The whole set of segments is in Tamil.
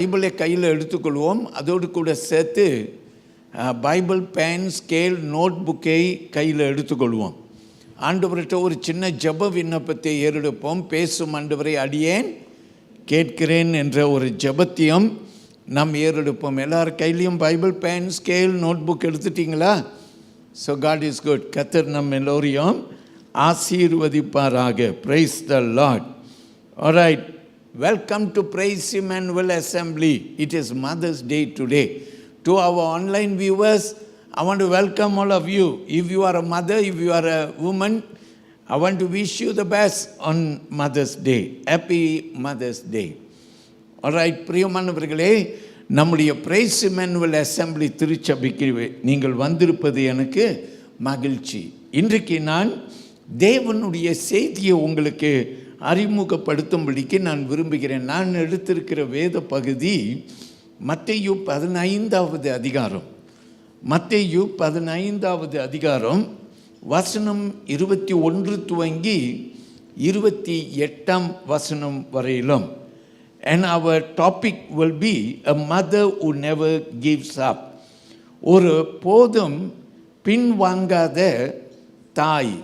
பைபிளை கையில் எடுத்துக்கொள்வோம். அதோடு கூட சேர்த்து பைபிள் பேன், ஸ்கேல், நோட் புக்கை கையில் எடுத்துக்கொள்வோம். ஆண்டவர்கிட்ட ஒரு சின்ன ஜெப விண்ணப்பத்தை ஏறெடுப்போம். பேசும் ஆண்டவரை அடியேன் கேட்கிறேன் என்ற ஒரு ஜெபத்தையும் நாம் ஏறெடுப்போம். எல்லார் கையிலையும் Bible pen, scale, note book எடுத்துட்டிங்களா? So God is good. கர்த்தர் நம்ம எல்லோரையும் ஆசீர்வதிப்பாராக. Praise the Lord. Alright, welcome to Praise Emmanuel Assembly. It is Mother's Day today. To our online viewers, I want to welcome all of you. If you are a mother, if you are a woman, I want to wish you the best on Mother's Day. Happy Mother's Day. Alright, பிரியமானவர்களே, நம்முடைய Praise Emmanuel Assembly திருச்சபைக்கு நீங்கள் வந்திருப்பது எனக்கு மகிழ்ச்சி. இன்றைக்கு நான் தேவனுடைய செய்தியை உங்களுக்கு அறிமுகப்படுத்தும்படிக்கு நான் விரும்புகிறேன். நான் எடுத்திருக்கிற வேத பகுதி மத்தேயு 15வது அதிகாரம். மத்தேயு 15வது அதிகாரம் வசனம் 21 துவங்கி 28 வசனம் வரையிலும். And our topic will be a mother who never gives up. ஒரு போதும் பின்வாங்காத தாய்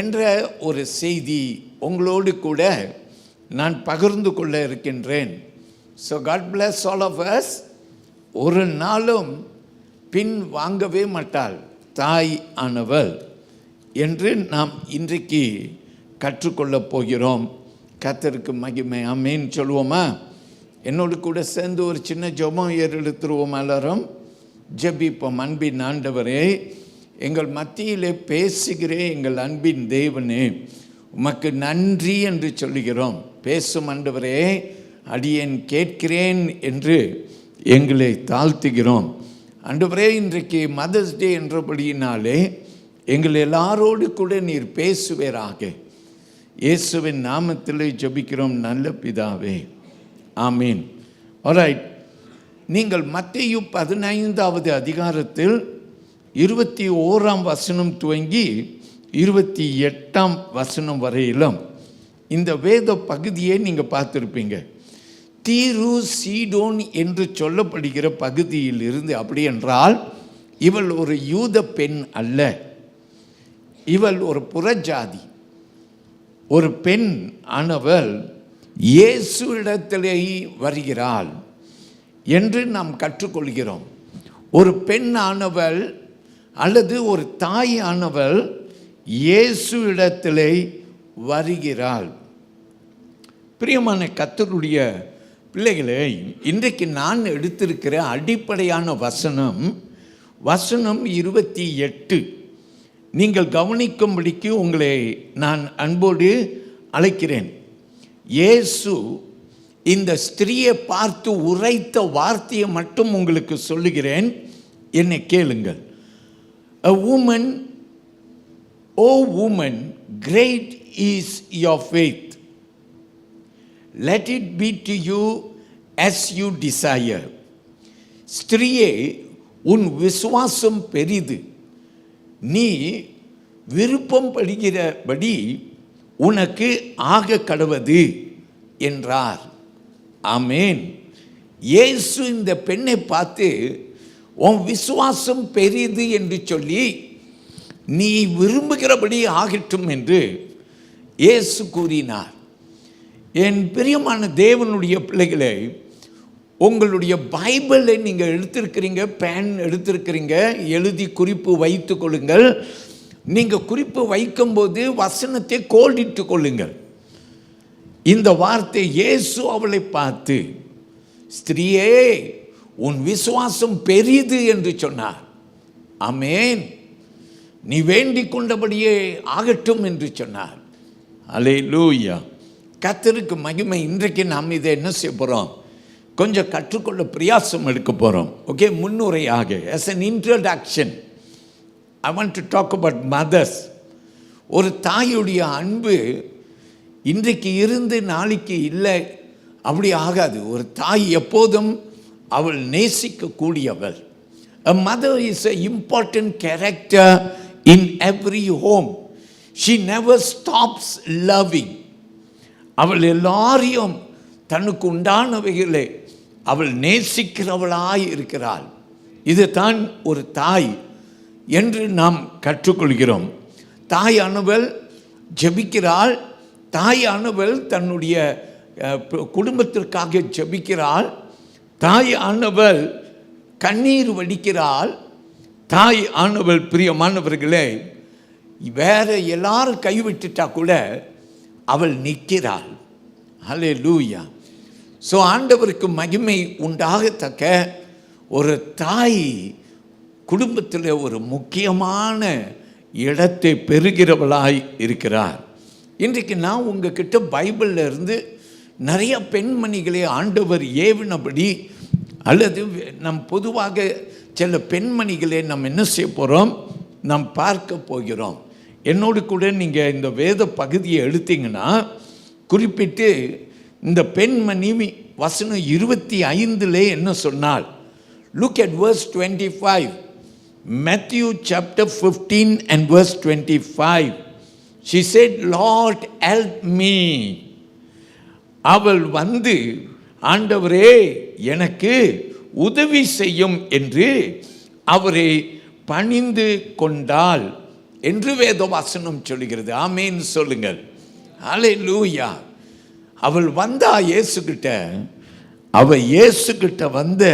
என்ற ஒரு செய்தி உங்களோடு கூட நான் பகிர்ந்து கொள்ள இருக்கின்றேன். So God bless all of us. ஒரு நாளும் பின் வாங்கவே மாட்டாள் தாய் ஆனவள் என்று நாம் இன்றைக்கு கற்றுக்கொள்ளப் போகிறோம். கர்த்தருக்கு மகிமை. ஆமென் சொல்லுவோமா? என்னோடு கூட சேர்ந்து ஒரு சின்ன ஜெபம் ஏறெடுத்துருவோம். எல்லாரும் ஜெபிப்போம். அன்பின் ஆண்டவரே, எங்கள் மத்தியிலே பேசுகிற எங்கள் அன்பின் தேவனே, உமக்கு நன்றி என்று சொல்லுகிறோம். பேசும் ஆண்டவரே, அடியேன் கேட்கிறேன் என்று எங்களை தாழ்த்துகிறோம். ஆண்டவரே, இன்றைக்கு மதர்ஸ் டே என்றபடியினாலே எங்கள் எல்லாரோடு கூட நீர் பேசுவீராக. இயேசுவின் நாமத்திலே ஜெபிக்கிறோம் நல்ல பிதாவே, ஆமீன். ஆல்ரைட், நீங்கள் மத்தேயு 15வது அதிகாரத்தில் 21 வசனம் துவங்கி 28 வசனம் வரையிலும் இந்த வேத பகுதியை நீங்கள் பார்த்துருப்பீங்க. தீரு சீடோன் என்று சொல்லப்படுகிற பகுதியில் இருந்து, அப்படி என்றால் இவள் ஒரு யூத பெண் அல்ல, இவள் ஒரு புறஜாதி. ஒரு பெண் ஆனவள் இயேசு இடத்திலே வருகிறாள் என்று நாம் கற்றுக்கொள்கிறோம். ஒரு பெண் ஆனவள் அல்லது ஒரு தாய் ஆனவள் இயேசு இடத்திலே வருகிறாள். பிரியமான கர்த்தருடைய பிள்ளைகளே, இன்றைக்கு நான் எடுத்திருக்கிற அடிப்படையான வசனம் 28. நீங்கள் கவனிக்கும்படிக்கு உங்களை நான் அன்போடு அழைக்கிறேன். இயேசு இந்த ஸ்திரீயை பார்த்து உரைத்த வார்த்தையை மட்டும் உங்களுக்கு சொல்லுகிறேன், என்னை கேளுங்கள். A woman, oh woman, great is your faith. Let it be to you as you desire. ஸ்திரீயே, உன் விசுவாசம் பெரிது, நீ விருப்பம் படுகிறபடி உனக்கு ஆக கடவது என்றார். ஆமேன். இயேசு இந்த பெண்ணை பார்த்து உன் விசுவாசம் பெரிது என்று சொல்லி நீ விரும்புகிறபடி ஆகட்டும் என்று இயேசு கூறினார். என் பிரியமான தேவனுடைய பிள்ளைகளை, உங்களுடைய பைபிளை நீங்கள் எடுத்திருக்கிறீங்க, பேன் எடுத்திருக்கிறீங்க, எழுதி குறிப்பு வைத்து கொள்ளுங்கள். நீங்கள் குறிப்பு வைக்கும்போது வசனத்தை கோடிட்டு கொள்ளுங்கள். இந்த வார்த்தை, இயேசு அவளை பார்த்து, ஸ்திரீயே, உன் விசுவாசம் பெரிது என்று சொன்னார். ஆமென். நீ வேண்டிக் கொண்டபடியே ஆகட்டும் என்று சொன்னார். அல்லேலூயா. கர்த்தருக்கு மகிமை. இன்றைக்கு நாம் இதை என்ன செய்ய போகிறோம்? கொஞ்சம் கற்றுக்கொள்ள பிரயாசம் எடுக்க போகிறோம். ஓகே, முன்னுரையாக as an introduction I want to talk about mothers. ஒரு தாயுடைய அன்பு இன்றைக்கு இருந்து நாளைக்கு இல்லை, அப்படி ஆகாது. ஒரு தாய் எப்போதும் அவள் நேசிக்கக்கூடியவள். A mother is an important character in every home. She never stops loving. அவள் எல்லாரையும் தனக்கு உண்டானவைகளை அவள் நேசிக்கிறவளாய் இருக்கிறாள். இதுதான் ஒரு தாய் என்று நாம் கற்றுக்கொள்கிறோம். தாயானவள் ஜெபிக்கிறாள். தாயானவள் தன்னுடைய குடும்பத்திற்காக ஜெபிக்கிறாள். தாயானவள் கண்ணீர் வடிக்கிறாள். தாய் ஆனவள் பிரியமானவர்களே, வேற எல்லாரும் கைவிட்டுட்டா கூட அவள் நிற்கிறாள். ஹல்லேலூயா. ஸோ ஆண்டவருக்கு மகிமை உண்டாகத்தக்க ஒரு தாய் குடும்பத்தில் ஒரு முக்கியமான இடத்தை பெறுகிறவளாய் இருக்கிறார். இன்றைக்கு நான் உங்ககிட்ட பைபிளில் இருந்து நிறைய பெண்மணிகளை ஆண்டவர் ஏவினபடி அல்லது நம் பொதுவாக சில பெண்மணிகளை நம்ம என்ன செய்ய போகிறோம், நாம் பார்க்க போகிறோம். என்னோடு கூட நீங்கள் இந்த வேத பகுதியை எடுத்தீங்கன்னா குறிப்பிட்டு இந்த பெண்மணி வசனம் 25 என்ன சொன்னால், look at verse 25. Matthew chapter 15 and verse 25. She said, Lord help me. அவள் வந்து, ஆண்டவரே எனக்கு உதவி செய்யும் என்று அவரை பணிந்து கொண்டாள் என்று வேதவசனம் சொல்கிறது. ஆமேன் சொல்லுங்கள். ஹல்லேலூயா. அவள் வந்தா இயேசுகிட்ட. அவள் இயேசுகிட்ட வந்த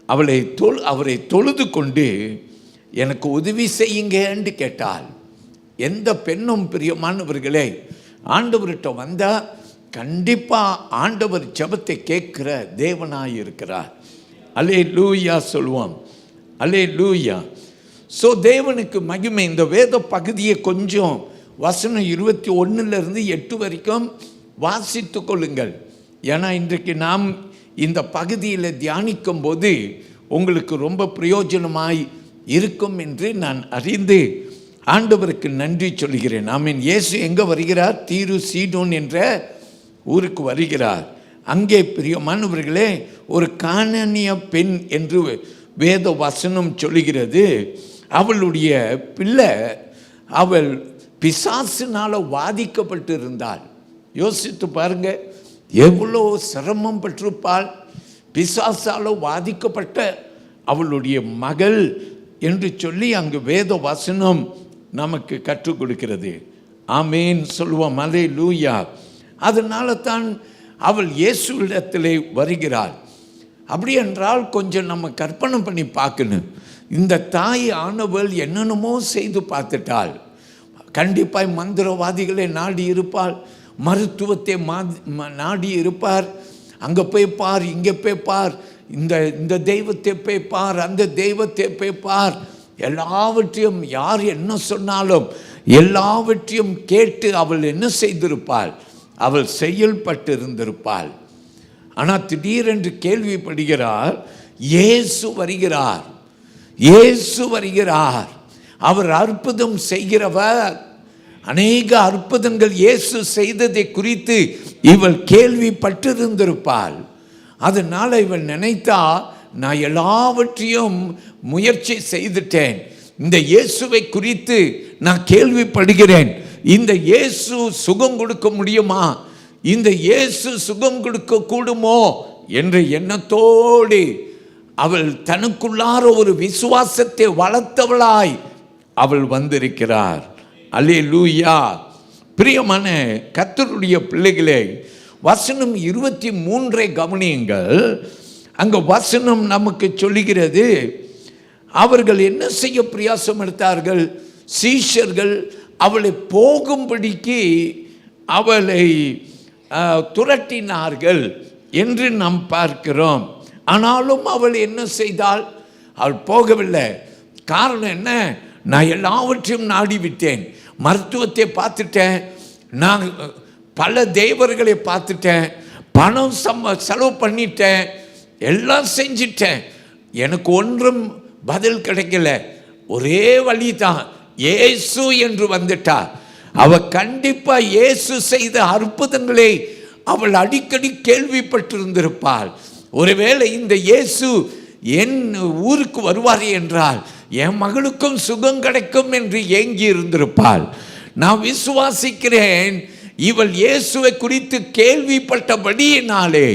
அவரை தொழுது கொண்டு எனக்கு உதவி செய்யுங்கன்னு கேட்டாள். எந்த பெண்ணும் பிரியமானவர்களே ஆண்டவர்கிட்ட வந்தால் கண்டிப்பாக ஆண்டவர் ஜெபத்தை கேட்கிற தேவனாய் இருக்கிறார். அல்லேலூயா சொல்லுவோம். அல்லேலூயா. ஸோ தேவனுக்கு மகிமை. இந்த வேத பகுதியை கொஞ்சம் வசனம் 21 8 வரைக்கும் வாசித்து கொள்ளுங்கள். ஏன்னா இன்றைக்கு நாம் இந்த பகுதியில் தியானிக்கும் போது உங்களுக்கு ரொம்ப பிரயோஜனமாய் இருக்கும் என்று நான் அறிந்து ஆண்டவருக்கு நன்றி சொல்கிறேன். ஆமீன். இயேசு எங்கே வருகிறார்? தீரு சீடோன் என்ற ஊருக்கு வருகிறார். அங்கே பிரியமானவர்களே ஒரு கானானிய பெண் என்று வேத வசனம் சொல்லுகிறது. அவளுடைய பிள்ளை அவள் பிசாசினால் பாதிக்கப்பட்டு இருந்தாள். யோசித்து பாருங்க, எவ்வளோ சிரமம் பெற்றிருப்பாள். பிசாசால் பாதிக்கப்பட்ட அவளுடைய மகள் என்று சொல்லி அங்கு வேத வசனம் நமக்கு கற்றுக் கொடுக்கிறது. ஆமேன் சொல்லுவோம். அல்லேலூயா. அதனால தான் அவள் இயேசுவிடத்திலே வருகிறாள். அப்படி என்றால் கொஞ்சம் நம்ம கற்பனை பண்ணி பார்க்கணும். இந்த தாய் ஆனவள் என்னென்னமோ செய்து பார்த்துட்டாள். கண்டிப்பாய் மந்திரவாதிகளை நாடி இருப்பாள், மருத்துவத்தை நாடி இருப்பார். அங்கே போய் பார், இங்கே போய் பார், இந்த தெய்வத்தை போய் பார், அந்த தெய்வத்தை போய் பார், எல்லாவற்றையும் யார் என்ன சொன்னாலும் எல்லாவற்றையும் கேட்டு அவள் என்ன செய்திருப்பாள்? அவள் செயல்பட்டு இருந்திருப்பாள். ஆனால் திடீரென்று கேள்விப்படுகிறார், இயேசு வருகிறார், இயேசு வருகிறார். அவர் அற்புதம் செய்கிறவர். அநேக அற்புதங்கள் இயேசு செய்ததை குறித்து இவள் கேள்விப்பட்டிருந்திருப்பாள். அதனால் இவள் நினைத்தா, நான் எல்லாவற்றையும் முயற்சி செய்துட்டேன், இந்த இயேசுவை குறித்து நான் கேள்விப்படுகிறேன், இந்த இயேசு சுகம் கொடுக்க முடியுமா, இந்த இயேசு சுகம் கொடுக்க கூடுமோ என்ற எண்ணத்தோடு அவள் தனக்குள்ளார ஒரு விசுவாசத்தை வளர்த்தவளாய் அவள் வந்திருக்கிறார். அல்லேலூயா. பிரியமான கர்த்தருடைய பிள்ளைகளே, வசனம் 23 கவனியுங்கள். அங்க வசனம் நமக்கு சொல்லுகிறது, அவர்கள் என்ன செய்ய பிரயாசம் எடுத்தார்கள்? சீஷர்கள் அவளை போகும்படிக்கு அவளை துரட்டினார்கள் என்று நாம் பார்க்கிறோம். ஆனாலும் அவள் என்ன செய்தாள்? அவள் போகவில்லை. காரணம் என்ன? நான் எல்லாவற்றையும் நாடிவிட்டேன், மருத்துவத்தை பார்த்துட்டேன், நான் பல தேவர்களை பார்த்துட்டேன், பணம் செலவு பண்ணிட்டேன், எல்லாம் செஞ்சிட்டேன், எனக்கு ஒன்றும் பதில் கிடைக்கல. ஒரே வழி தான், இயேசு என்று வந்துட்டார். அவள் கண்டிப்பா இயேசு செய்த அற்புதங்களை அவள் அடிக்கடி கேள்விப்பட்டிருந்திருப்பாள். ஒருவேளை இந்த இயேசு என் ஊருக்கு வருவார் என்றால் என் மகளுக்கும் சுகம் கிடைக்கும் என்று ஏங்கி இருந்திருப்பாள். நான் விசுவாசிக்கிறேன், இவள் இயேசுவை குறித்து கேள்விப்பட்டபடியினாலே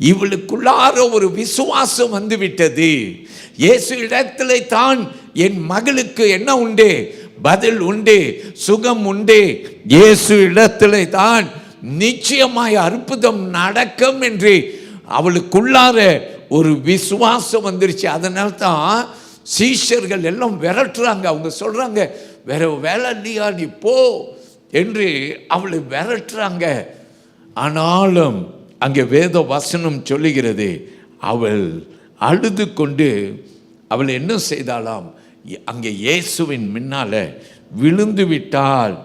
இவளுக்குள்ளார ஒரு விசுவாசம் வந்து விட்டது. இயேசு இடத்திலே தான் என் மகளுக்கு என்ன உண்டு? பதில் உண்டு, சுகம் உண்டு. இயேசு இடத்திலே தான் நிச்சயமாய் அற்புதம் நடக்கும் என்று அவளுக்குள்ளார ஒரு விசுவாசம் வந்துருச்சு. அதனால தான் சீஷர்கள் எல்லாம் விரட்டுறாங்க. அவங்க சொல்றாங்க, வேற வேலை இல்லையா, நீ போ என்று அவளை விரட்டுறாங்க. ஆனாலும் அங்கே வேத வசனம் சொல்லுகிறது, அவள் அழுது கொண்டு அவள் என்ன செய்தாலாம்? அங்கே இயேசுவின் முன்னால விழுந்து விட்டாள்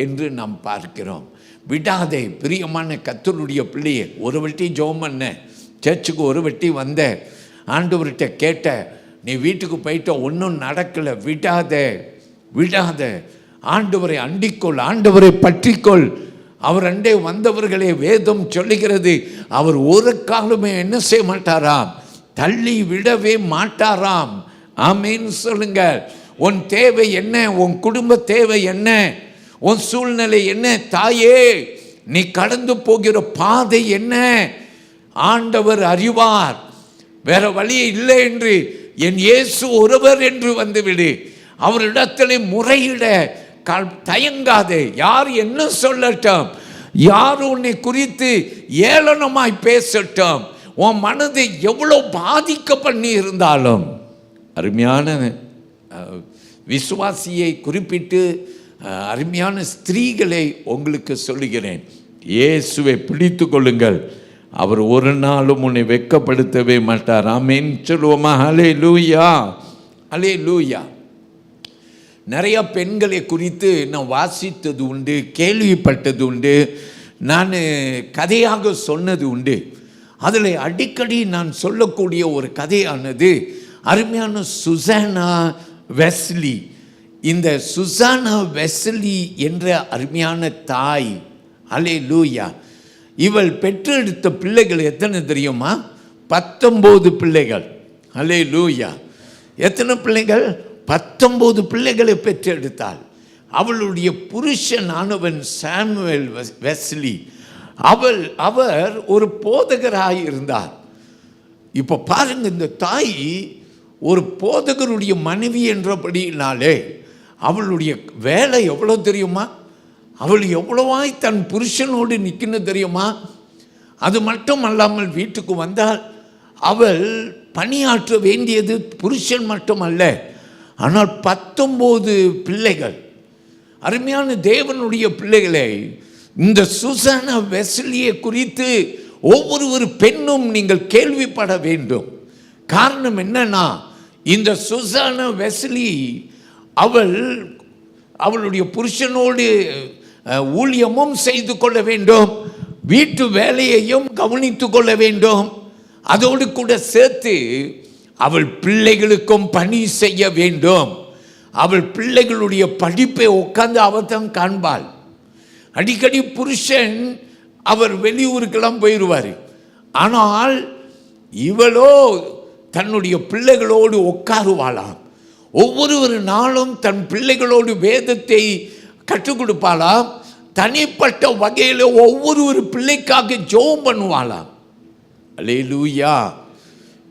என்று நாம் பார்க்கிறோம். விடாதே பிரியமான கர்த்தருடைய பிள்ளையே, ஒரு வட்டி ஜெபம் பண்ண, சர்ச்சுக்கு ஒரு வட்டி வந்த, ஆண்டவர்கிட்ட கேட்ட, நீ வீட்டுக்கு போயிட்ட, ஒன்றும் நடக்கலை, விடாத ஆண்டவரை அண்டிக்கொள், ஆண்டவரை பற்றிக்கொள். அவர் அண்டே வந்தவர்களே வேதம் சொல்லுகிறது, அவர் ஒரு காலமே என்ன செய்ய மாட்டாராம்? தள்ளி விடவே மாட்டாராம். ஆமீன் சொல்லுங்க. உன் தேவை என்ன? உன் குடும்ப தேவை என்ன? உன் சூழ்நிலை என்ன? தாயே, நீ கடந்து போகிற பாதை என்ன? ஆண்டவர் அறிவார். வேற வழி இல்லை என்று என் இயேசு ஒருவர் என்று வந்துவிடு. அவரிடத்திலே முறையிட தயங்காதே. யார் என்ன சொல்லட்டும், யார் உன்னை குறித்து ஏளனமாய் பேசட்டும், உன் மனதை எவ்வளோ பாதிக்க பண்ணி இருந்தாலும், அருமையான விசுவாசியை குறிப்பிட்டு அருமையான ஸ்திரீகளை உங்களுக்கு சொல்லுகிறேன், இயேசுவை பிடித்து கொள்ளுங்கள். அவர் ஒரு நாளும் உன்னை வெட்கப்படுத்தவே மாட்டார். ஆமென் சொல்லுவோமா? ஹல்லேலூயா, ஹல்லேலூயா. நிறைய பெண்களை குறித்து நான் வாசித்தது உண்டு, கேள்விப்பட்டது உண்டு, நான் கதையாக சொன்னது உண்டு. அதில் அடிக்கடி நான் சொல்லக்கூடிய ஒரு கதையானது அருமையான சுசானா வெஸ்லி. இந்த சுசானா வெஸ்லி என்ற அருமையான தாய், ஹல்லேலூயா, இவள் பெற்றெடுத்த பிள்ளைகள் எத்தனை தெரியுமா? 19 பிள்ளைகள். ஹல்லேலூயா. எத்தனை பிள்ளைகள்? 19 பிள்ளைகளை பெற்றெடுத்தாள். அவளுடைய புருஷன் ஆனவன் சாமுவேல் வெஸ்லி. அவர் ஒரு போதகராக இருந்தார். இப்போ பாருங்க, இந்த தாய் ஒரு போதகருடைய மனைவி என்றபடினாலே அவளுடைய வேலை எவ்வளோ தெரியுமா? அவள் எவ்வளவாய் தன் புருஷனோடு நிற்கணும் தெரியுமா? அது மட்டும் அல்லாமல் வீட்டுக்கு வந்தால் அவள் பணியாற்ற வேண்டியது புருஷன் மட்டும் அல்ல, ஆனால் 19 பிள்ளைகள், அருமையான தேவனுடைய பிள்ளைகளை. இந்த சுசானா வெஸ்லியை குறித்து ஒவ்வொரு பெண்ணும் நீங்கள் கேள்விப்பட வேண்டும். காரணம் என்னன்னா, இந்த சுசானா வெஸ்லி அவளுடைய புருஷனோடு ஊழியமும் செய்து கொள்ள வேண்டும், வீட்டு வேலையையும் கவனித்து கொள்ள வேண்டும். அதோடு கூட சேர்த்து அவள் பிள்ளைகளுக்கும் பணி செய்ய வேண்டும். அவள் பிள்ளைகளுடைய படிப்பை உட்கார்ந்து அவள் தான் காண்பாள். அடிக்கடி புருஷன் அவர் வெளியூருக்கெல்லாம் போயிடுவார். ஆனால் இவளோ தன்னுடைய பிள்ளைகளோடு உட்காருவாளாம். ஒவ்வொரு நாளும் தன் பிள்ளைகளோடு வேதத்தை கற்றுக் கொடுப்பாளாம். தனிப்பட்ட வகையில் ஒவ்வொரு பிள்ளைக்காக ஜெபம் பண்ணுவாளாம். அல்லேலூயா.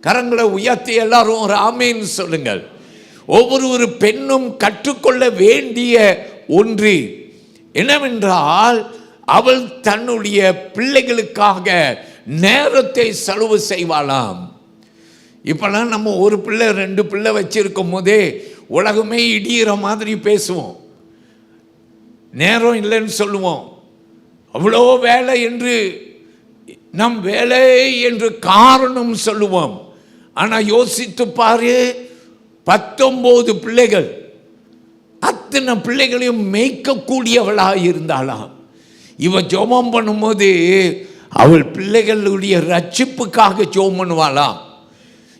கரங்களை உயர்த்தி எல்லாரும் ஒரு ஆமென் சொல்லுங்கள். ஒவ்வொரு பெண்ணும் கற்றுக்கொள்ள வேண்டிய ஒன்று என்னவென்றால், அவள் தன்னுடைய பிள்ளைகளுக்காக நேரத்தை செலவு செய்வாளாம். இப்போலாம் நம்ம ஒரு பிள்ளை 2 பிள்ளை வச்சிருக்கும் போதே உலகமே இடிகிற மாதிரி பேசுவோம், நேரம் இல்லைன்னு சொல்லுவோம். அவ்வளோ வேலை என்று நம் வேலை என்று காரணம் சொல்லுவோம். ஆனால் யோசித்து பாரு, 19 பிள்ளைகள், அத்தனை பிள்ளைகளையும் மேய்க்கக்கூடியவளாக இருந்தாளாம். இவ ஜெபம் பண்ணும்போது அவள் பிள்ளைகளுடைய ரட்சிப்புக்காக ஜெபம் பண்ணுவாளாம்.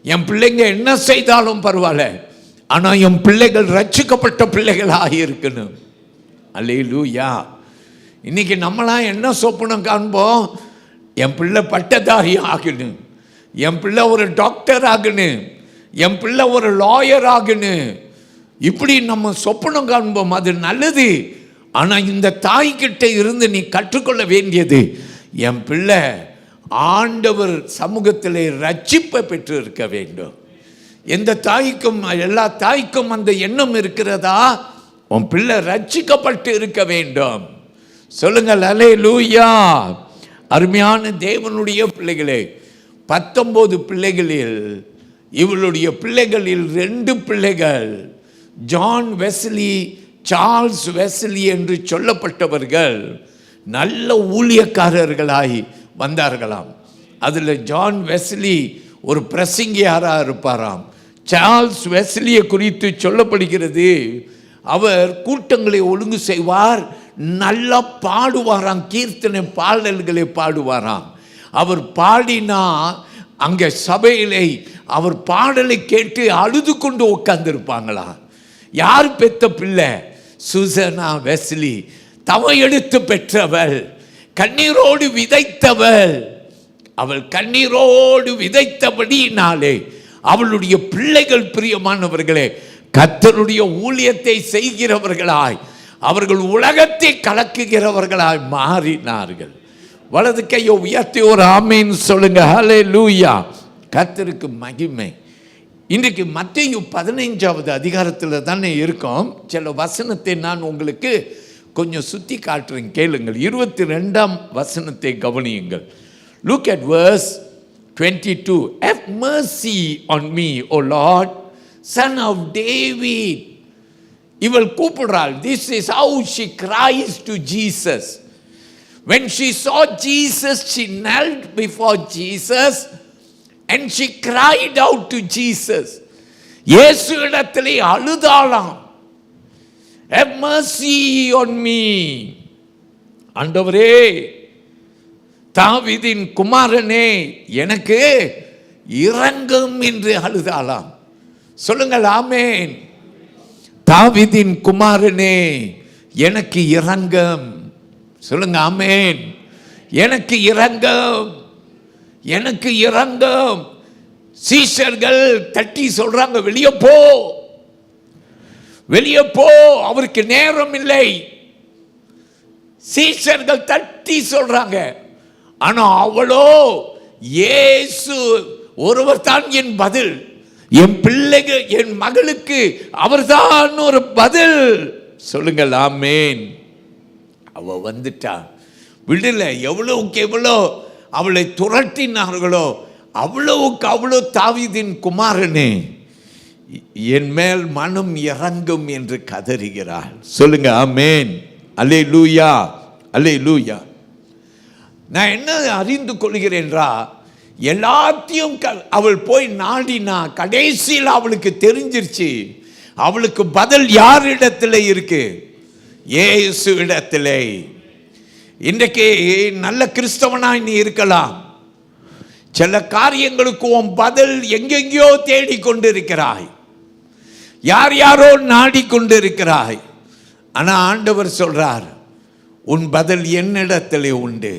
என் பிள்ளைங்க என்ன செய்தாலும் பரவாயில்ல, ஆனால் என் பிள்ளைகள் ரட்சிக்கப்பட்ட பிள்ளைகளாக இருக்கணும். அல்லேலூயா. இன்னைக்கு நம்மளாம் என்ன சொப்பனம் காண்போம்? என் பிள்ளை பட்டதாரி ஆகணும், என் பிள்ளை ஒரு டாக்டர் ஆகணும், என் பிள்ளை ஒரு லாயர் ஆகணும். இப்படி நம்ம சொப்பனம் காண்போம், அது நல்லது. ஆனால் இந்த தாய்கிட்ட இருந்து நீ கற்றுக்கொள்ள வேண்டியது, என் பிள்ளை ஆண்டவர் சமூகத்திலே ரட்சிப்பை பெற்று இருக்க வேண்டும். எந்த தாய்க்கும், எல்லா தாய்க்கும் அந்த எண்ணம் இருக்கிறதா? உன் பிள்ளை ரட்சிக்கப்பட்டு இருக்க வேண்டும். சொல்லுங்கள் அல்லேலூயா. அருமையான தேவனுடைய பிள்ளைகளே, 19 பிள்ளைகளில் இவளுடைய பிள்ளைகளில் 2 பிள்ளைகள் ஜான் வெஸ்லி, சார்ல்ஸ் வெஸ்லி என்று சொல்லப்பட்டவர்கள் நல்ல ஊழியக்காரர்களாய் வந்தார்களாம். அதில் ஜான் வெஸ்லி ஒரு பிரசங்கியாராக இருப்பாராம். சார்ல்ஸ் வெஸ்லியை குறித்து சொல்லப்படுகிறது, அவர் கூட்டங்களை ஒழுங்கு செய்வார், நல்லா பாடுவாராம், கீர்த்தனை பாடல்களை பாடுவாராம். அவர் பாடினா அங்கே சபையிலே அவர் பாடலை கேட்டு அழுது கொண்டு உட்கார்ந்துருப்பாங்களா. யார் பெத்த பிள்ளை? Susanna Wesley. தவம் எடுத்து பெற்றவள், கண்ணீரோடு விதைத்தவள். அவள் கண்ணீரோடு விதைத்தபடியினாலே அவளுடைய பிள்ளைகள், பிரியமானவர்களே, கர்த்தருடைய ஊழியத்தை செய்கிறவர்களாய், அவர்கள் உலகத்தை கலக்குகிறவர்களாய் மாறினார்கள். வலது கையை உயர்த்தி ஒரு ஆமேன் சொல்லுங்க. ஹல்லேலூயா. கர்த்தருக்கு மகிமை. இன்றைக்கு மத்தேயு 15வது அதிகாரத்தில் தானே இருக்கோம். சில வசனத்தை நான் உங்களுக்கு கொஞ்சம் சுற்றி காட்டுறேன், கேளுங்கள். 22ஆம் வசனத்தை கவனியுங்கள். Look at verse 22. Have mercy on me, O Lord, son of David. இவள் கூப்பிடுறாள். This is how she cries to Jesus. When she saw Jesus, she knelt before Jesus and she cried out to Jesus. இயேசுவிடத்திலே அழுதாளாம். Have mercy on me. ஆண்டவரே, தாவீதின் குமாரனே, எனக்கு இரங்கும் என்று அழுதாளாம். சொல்லுங்கள் ஆமென். தாவீதின் குமாரனே, எனக்கு இரங்கும். சொல்லுங்க ஆமென். எனக்கு இரங்கும், எனக்கு இரங்கும். சீஷர்கள் தட்டி சொல்றாங்க, வெளியே போ, வெளியே போ, அவருக்கு நேரம் இல்லை. சீஷர்கள் தட்டி சொல்றாங்க. ஆனா அவளோ, இயேசு ஒருவர் தான் என் பதில், என் பிள்ளைக்கு, என் மகளுக்கு அவர்தான் ஒரு பதில். சொல்லுங்கள் ஆமென். அவ வந்துட்டா, விடல. எவ்வளவுக்கு எவ்வளோ அவளை துரட்டினார்களோ அவ்வளவுக்கு அவ்வளோ, தாவீதின் குமாரனே, என் மேல் மனம் இறங்கும் என்று கதறுகிறாள். சொல்லுங்க ஆமென். அல்லேலூயா, அல்லேலூயா. நான் என்ன அறிந்து கொள்கிறேன்றா, எல்லாத்தையும் அவள் போய் நாடினா கடைசியில் அவளுக்கு தெரிஞ்சிருச்சு, அவளுக்கு பதில் யாரிடத்தில் இருக்கு? இயேசு இடத்திலே. இன்றைக்கு நல்ல கிறிஸ்தவனாய் நீ இருக்கலாம், சில காரியங்களுக்கு உன் பதில் எங்கெங்கயோ தேடிக்கொண்டிருக்கிறாய், யார் யாரோ நாடிக்கொண்டிருக்கிறாய். ஆனால் ஆண்டவர் சொல்றார், உன் பதில் என்னிடத்திலே உண்டு.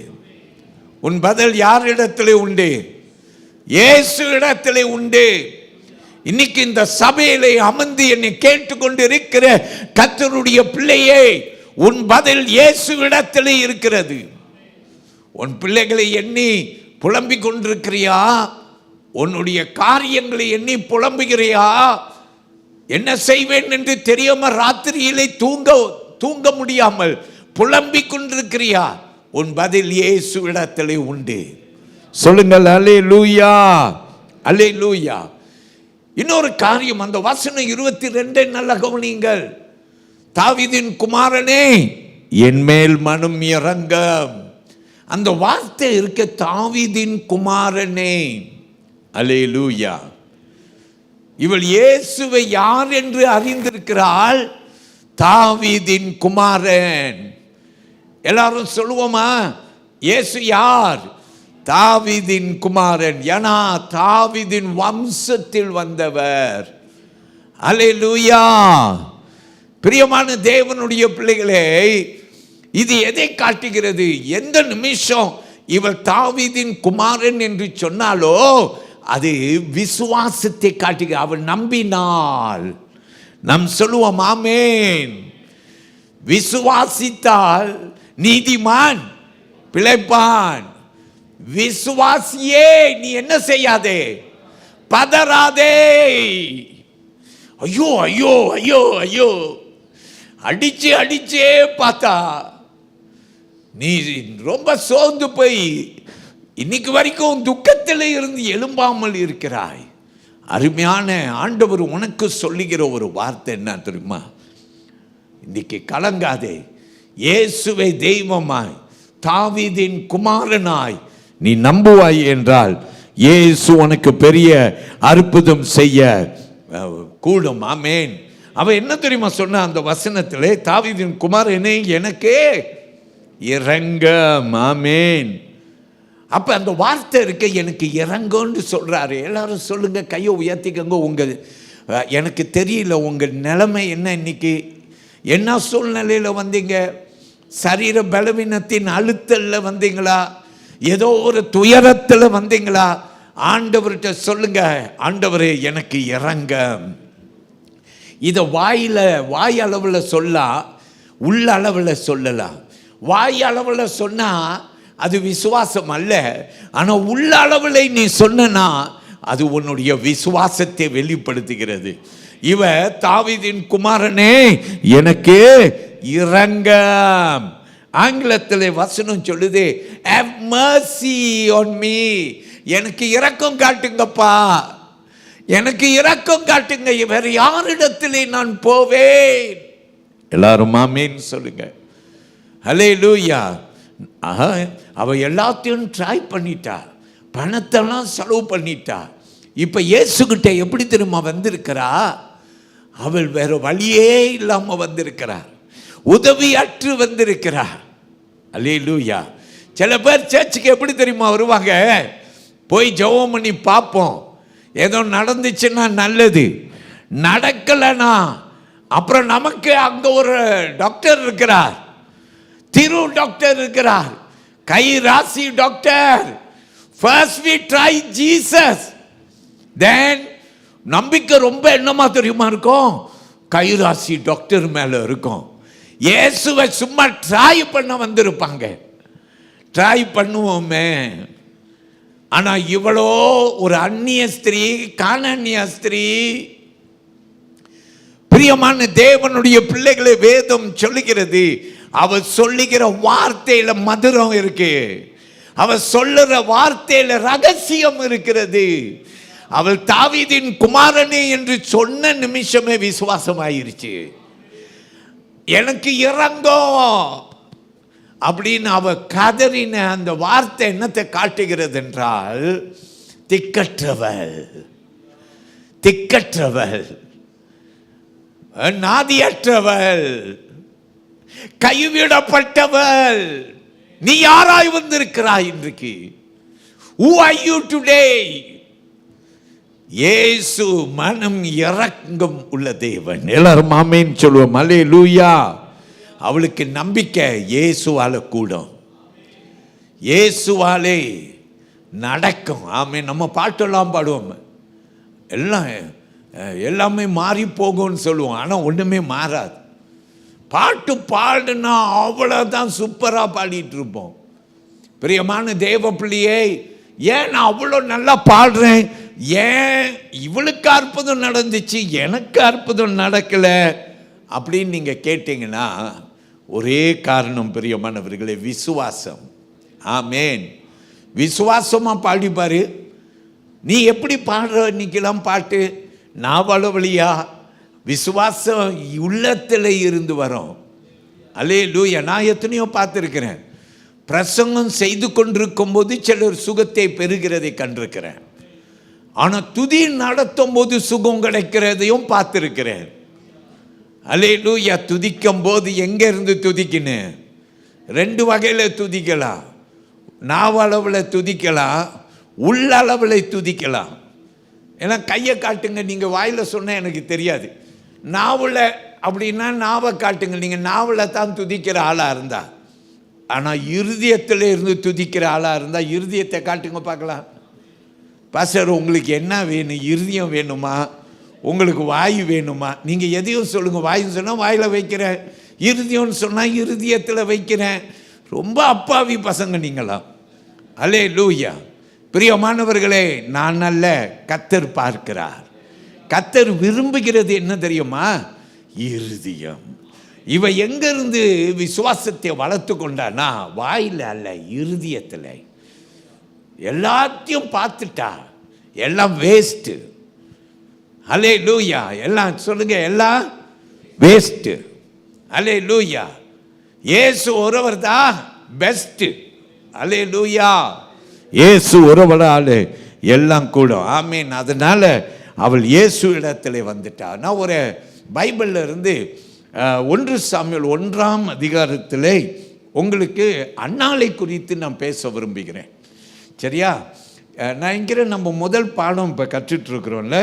உன் பதில் யாரிடத்திலே உண்டு? இயேசு இடத்திலே உண்டு. இன்னைக்கு இந்த சபையிலே அமர்ந்து என்னை கேட்டுக்கொண்டு இருக்கிற கர்த்தருடைய பிள்ளையே, உன் பதில் இயேசு இடத்திலே இருக்கிறது. உன் பிள்ளைகளை எண்ணி புலம்பிக் கொண்டிருக்கிறியா? உன்னுடைய காரியங்களை எண்ணி புலம்புகிறியா? என்ன செய்வேன் என்று தெரியாம ராத்திரியிலே தூங்க முடியாமல் புலம்பிக் கொண்டிருக்கிறியா? உன் பதில் இயேசு இடத்திலே உண்டு. சொல்லுங்கள் அல்லேலூயா, அல்லேலூயா. இன்னொரு காரியம், அந்த வசனம் 22 நல்ல கவனியுங்கள். தாவீதின் குமாரனே, என் மேல் மனம் இறங்கும். அந்த வார்த்தை இருக்க, தாவீதின் குமாரனே. அல்லேலூயா. இவள் இயேசுவை யார் என்று அறிந்திருக்கிறாள்? தாவீதின் குமாரன். எல்லாரும் சொல்லுவோமா, இயேசு யார்? தாவீதின் குமாரன். ஏன்னா தாவீதின் வம்சத்தில் வந்தவர். அல்லேலூயா. பிரியமான தேவனுடைய பிள்ளைகளே, இது எதை காட்டுகிறது? எந்த நிமிஷம் இவள் தாவீதின் குமாரன் என்று சொன்னாலோ அது விசுவாசத்தை காட்டுகிறது. அவள் நம்பினாள். நாம் சொல்லுவோம் ஆமென். விசுவாசித்தால் நீதிமான் பிழைப்பான். விசுவாசியே நீ என்ன செய்யாதே, பதறாதே. ஐயோ ஐயோ ஐயோ ஐயோ, அடிச்சே பார்த்தா நீ ரொம்ப சோர்ந்து போய் இன்னைக்கு வரைக்கும் துக்கத்தில் இருந்து எழும்பாமல் இருக்கிறாய். அருமையான ஆண்டவர் உனக்கு சொல்லுகிற ஒரு வார்த்தை என்ன தெரியுமா? இன்னைக்கு கலங்காதே, இயேசுவை தெய்வமாய் தாவீதின் குமாரனாய் நீ நம்புவாய் என்றால் இயேசு உனக்கு பெரிய அற்புதம் செய்ய கூடும். ஆமென். அவன் என்ன தெரியுமா சொன்ன அந்த வசனத்திலே, தாவீதின் குமாரனே எனக்கே இறங்கம். ஆமென். அப்ப அந்த வார்த்தை இருக்க, எனக்கு இறங்கன்னு சொல்றாரு. எல்லாரும் சொல்லுங்க, கையை உயர்த்திக்கங்க. உங்க எனக்கு தெரியல உங்க நிலைமை என்ன, இன்னைக்கு என்ன சூழ்நிலையில வந்தீங்க? சரீர பலவீனத்தின் அழுத்தல்ல வந்தீங்களா? ஏதோ ஒரு துயரத்தில் வந்தீங்களா? ஆண்டவர்கிட்ட சொல்லுங்க, ஆண்டவரே எனக்கு இறங்க. இதை வாய் அளவில் சொல்லலாம், உள்ள அளவில் சொல்லலாம். வாய் அளவில் சொன்னா அது விசுவாசம் அல்ல. ஆனால் உள்ள அளவில் நீ சொன்னா அது உன்னுடைய விசுவாசத்தை வெளிப்படுத்துகிறது. இவ தாவீதின் குமாரனே எனக்கு இறங்க. ஆங்கிலத்தில் வசனம் சொல்லுது, have mercy on me. எனக்கு இரக்கம் காட்டுங்கப்பா, எனக்கு இரக்கம் காட்டுங்க. வேற யாரிடத்திலே நான் போவேன்? எல்லாரும் ஆமென் சொல்லுங்க. ஹல்லேலூயா. அவ எல்லாத்தையும் ட்ரை பண்ணிட்டா, பணத்தெல்லாம் செலவு பண்ணிட்டா. இப்ப இயேசுகிட்ட எப்படி தெரியுமா வந்திருக்கிறா? அவள் வேற வழியே இல்லாம வந்திருக்கிறா, உதவியற்று வந்திருக்கிறா. அல்லேலூயா. சில பேர் சர்ச்சுக்கு எப்படி தெரியுமா வருவாங்க? போய் ஜெபம் பண்ணி பார்ப்போம், ஏதோ நடந்துச்சுன்னா நல்லது, நடக்கலைன்னா அப்புறம் நமக்கு அங்கே ஒரு டாக்டர் இருக்கிறார், திரு டாக்டர் இருக்கிறார், கை ராசி doctor. First we try Jesus, then நம்பிக்கை ரொம்ப என்னமா தெரியுமா இருக்கும்? கை ராசி டாக்டர் மேலே இருக்கும். இயேசுவை சும்மா ட்ரை பண்ண வந்திருப்பாங்க. ட்ரை பண்ணுவோமே. ஆனால் இவளோ ஒரு அந்நிய ஸ்திரீ, கானானிய ஸ்திரீ. பிரியமான தேவனுடைய பிள்ளைகளை வேதம் சொல்லுகிறது, அவ சொல்லுகிற வார்த்தையில மதுரம் இருக்கு, அவ சொல்லுற வார்த்தையில ரகசியம் இருக்கிறது. அவள் தாவீதின் குமாரனே என்று சொன்ன நிமிஷமே விசுவாசமாயிருச்சு. எனக்கு இறங்கும் அப்படின்னு அவ கதறின அந்த வார்த்தை என்னத்தை காட்டுகிறது என்றால், திக்கற்றவள், திக்கற்றவள், நாதியற்றவள், கைவிடப்பட்டவள். நீ யாராய் வந்திருக்கிறாய் இன்றைக்கு? Who are you today? இயேசு மனம் இரக்கம் உள்ள தேவன். எல்லாரும் ஆமென் சொல்லுவோம். அல்லேலூயா. அவளுக்கு நம்பிக்கை இயேசுவால கூடும், இயேசுவாலே நடக்கும். ஆமென். நம்ம பாட்டெல்லாம் பாடுவோம், எல்லாமே மாறி போகும்னு சொல்லுவோம், ஆனால் ஒன்றுமே மாறாது. பாட்டு பாடுனா அவ்வளோதான் சூப்பராக பாடிட்டு இருப்போம். பிரியமான தேவ பிள்ளையே, ஏன் நான் அவ்வளோ நல்லா பாடுறேன், ஏன் இவளுக்கு அற்புதம் நடந்துச்சு எனக்கு அற்புதம் நடக்கலை அப்படின்னு நீங்கள் கேட்டீங்கன்னா ஒரே காரணம் பிரியமானவர்களே, விசுவாசம். ஆமேன். விசுவாசமாக பாடிப்பாரு. நீ எப்படி பாடுற இன்னைக்கெல்லாம் பாட்டு? நாவல வழியா விசுவாசம் உள்ளத்தில் இருந்து வரும். அல்லேலூயா. நான் எத்தனையோ பார்த்துருக்கிறேன். பிரசங்கம் செய்து கொண்டிருக்கும் போது சிலர் சுகத்தை பெறுகிறதை கண்டிருக்கிறேன். ஆனால் துதி நடத்தும் போது சுகம் கிடைக்கிறதையும் பார்த்துருக்கிறேன். அல்லேலூயா. துதிக்கும் போது எங்கே இருந்து துதிக்கினேன்? ரெண்டு வகையில் துதிக்கலாம். நாவளவில் துதிக்கலாம், உள்ளளவில் துதிக்கலாம். ஏன்னா கையை காட்டுங்க, நீங்கள் வாயில் சொன்னால் எனக்கு தெரியாது. நாவல அப்படின்னா நாவை காட்டுங்க, நீங்கள் நாவல தான் துதிக்கிற ஆளாக இருந்தா. ஆனால் இருதயத்தில் இருந்து துதிக்கிற ஆளாக இருந்தால் இருதயத்தை காட்டுங்க பார்க்கலாம். பாஸ்டர் உங்களுக்கு என்ன வேணும்? இருதயம் வேணுமா, உங்களுக்கு வாயு வேணுமா? நீங்கள் எதையும் சொல்லுங்கள். வாயுன்னு சொன்னால் வாயில் வைக்கிறேன், இருதயம்னு சொன்னால் இருதயத்தில் வைக்கிறேன். ரொம்ப அப்பாவி பசங்க நீங்களாம். அல்லேலூயா. பிரியமானவர்களே, நான் அல்ல, கர்த்தர் பார்க்கிறார். கர்த்தர் விரும்புகிறது என்ன தெரியுமா? இருதயம். இவ எங்கிருந்து விசுவாசத்தை வளர்த்து கொண்டானா? வாயில் அல்ல, இருதயத்தில். எல்லாத்தையும் பார்த்துட்டா எல்லாம் வேஸ்ட்டு. அல்லேலூயா. எல்லாம் சொல்லுங்க, எல்லாம் வேஸ்ட்டு. அல்லேலூயா. இயேசு ஒருவர் தான் பெஸ்ட். அல்லேலூயா. இயேசு ஒருவரால் எல்லாம் கூடும். ஆமீன். அதனால அவள் இயேசு இடத்துல வந்துட்டா. நான் ஒரு பைபிள்ல இருந்து 1 சாமுவேல் 1ஆம் அதிகாரத்தில் உங்களுக்கு அன்னாளை குறித்து நான் பேச விரும்புகிறேன். சரியா? நான் இங்கே நம்ம முதல் பாடம் இப்போ கற்றுட்ருக்குறோம்ல,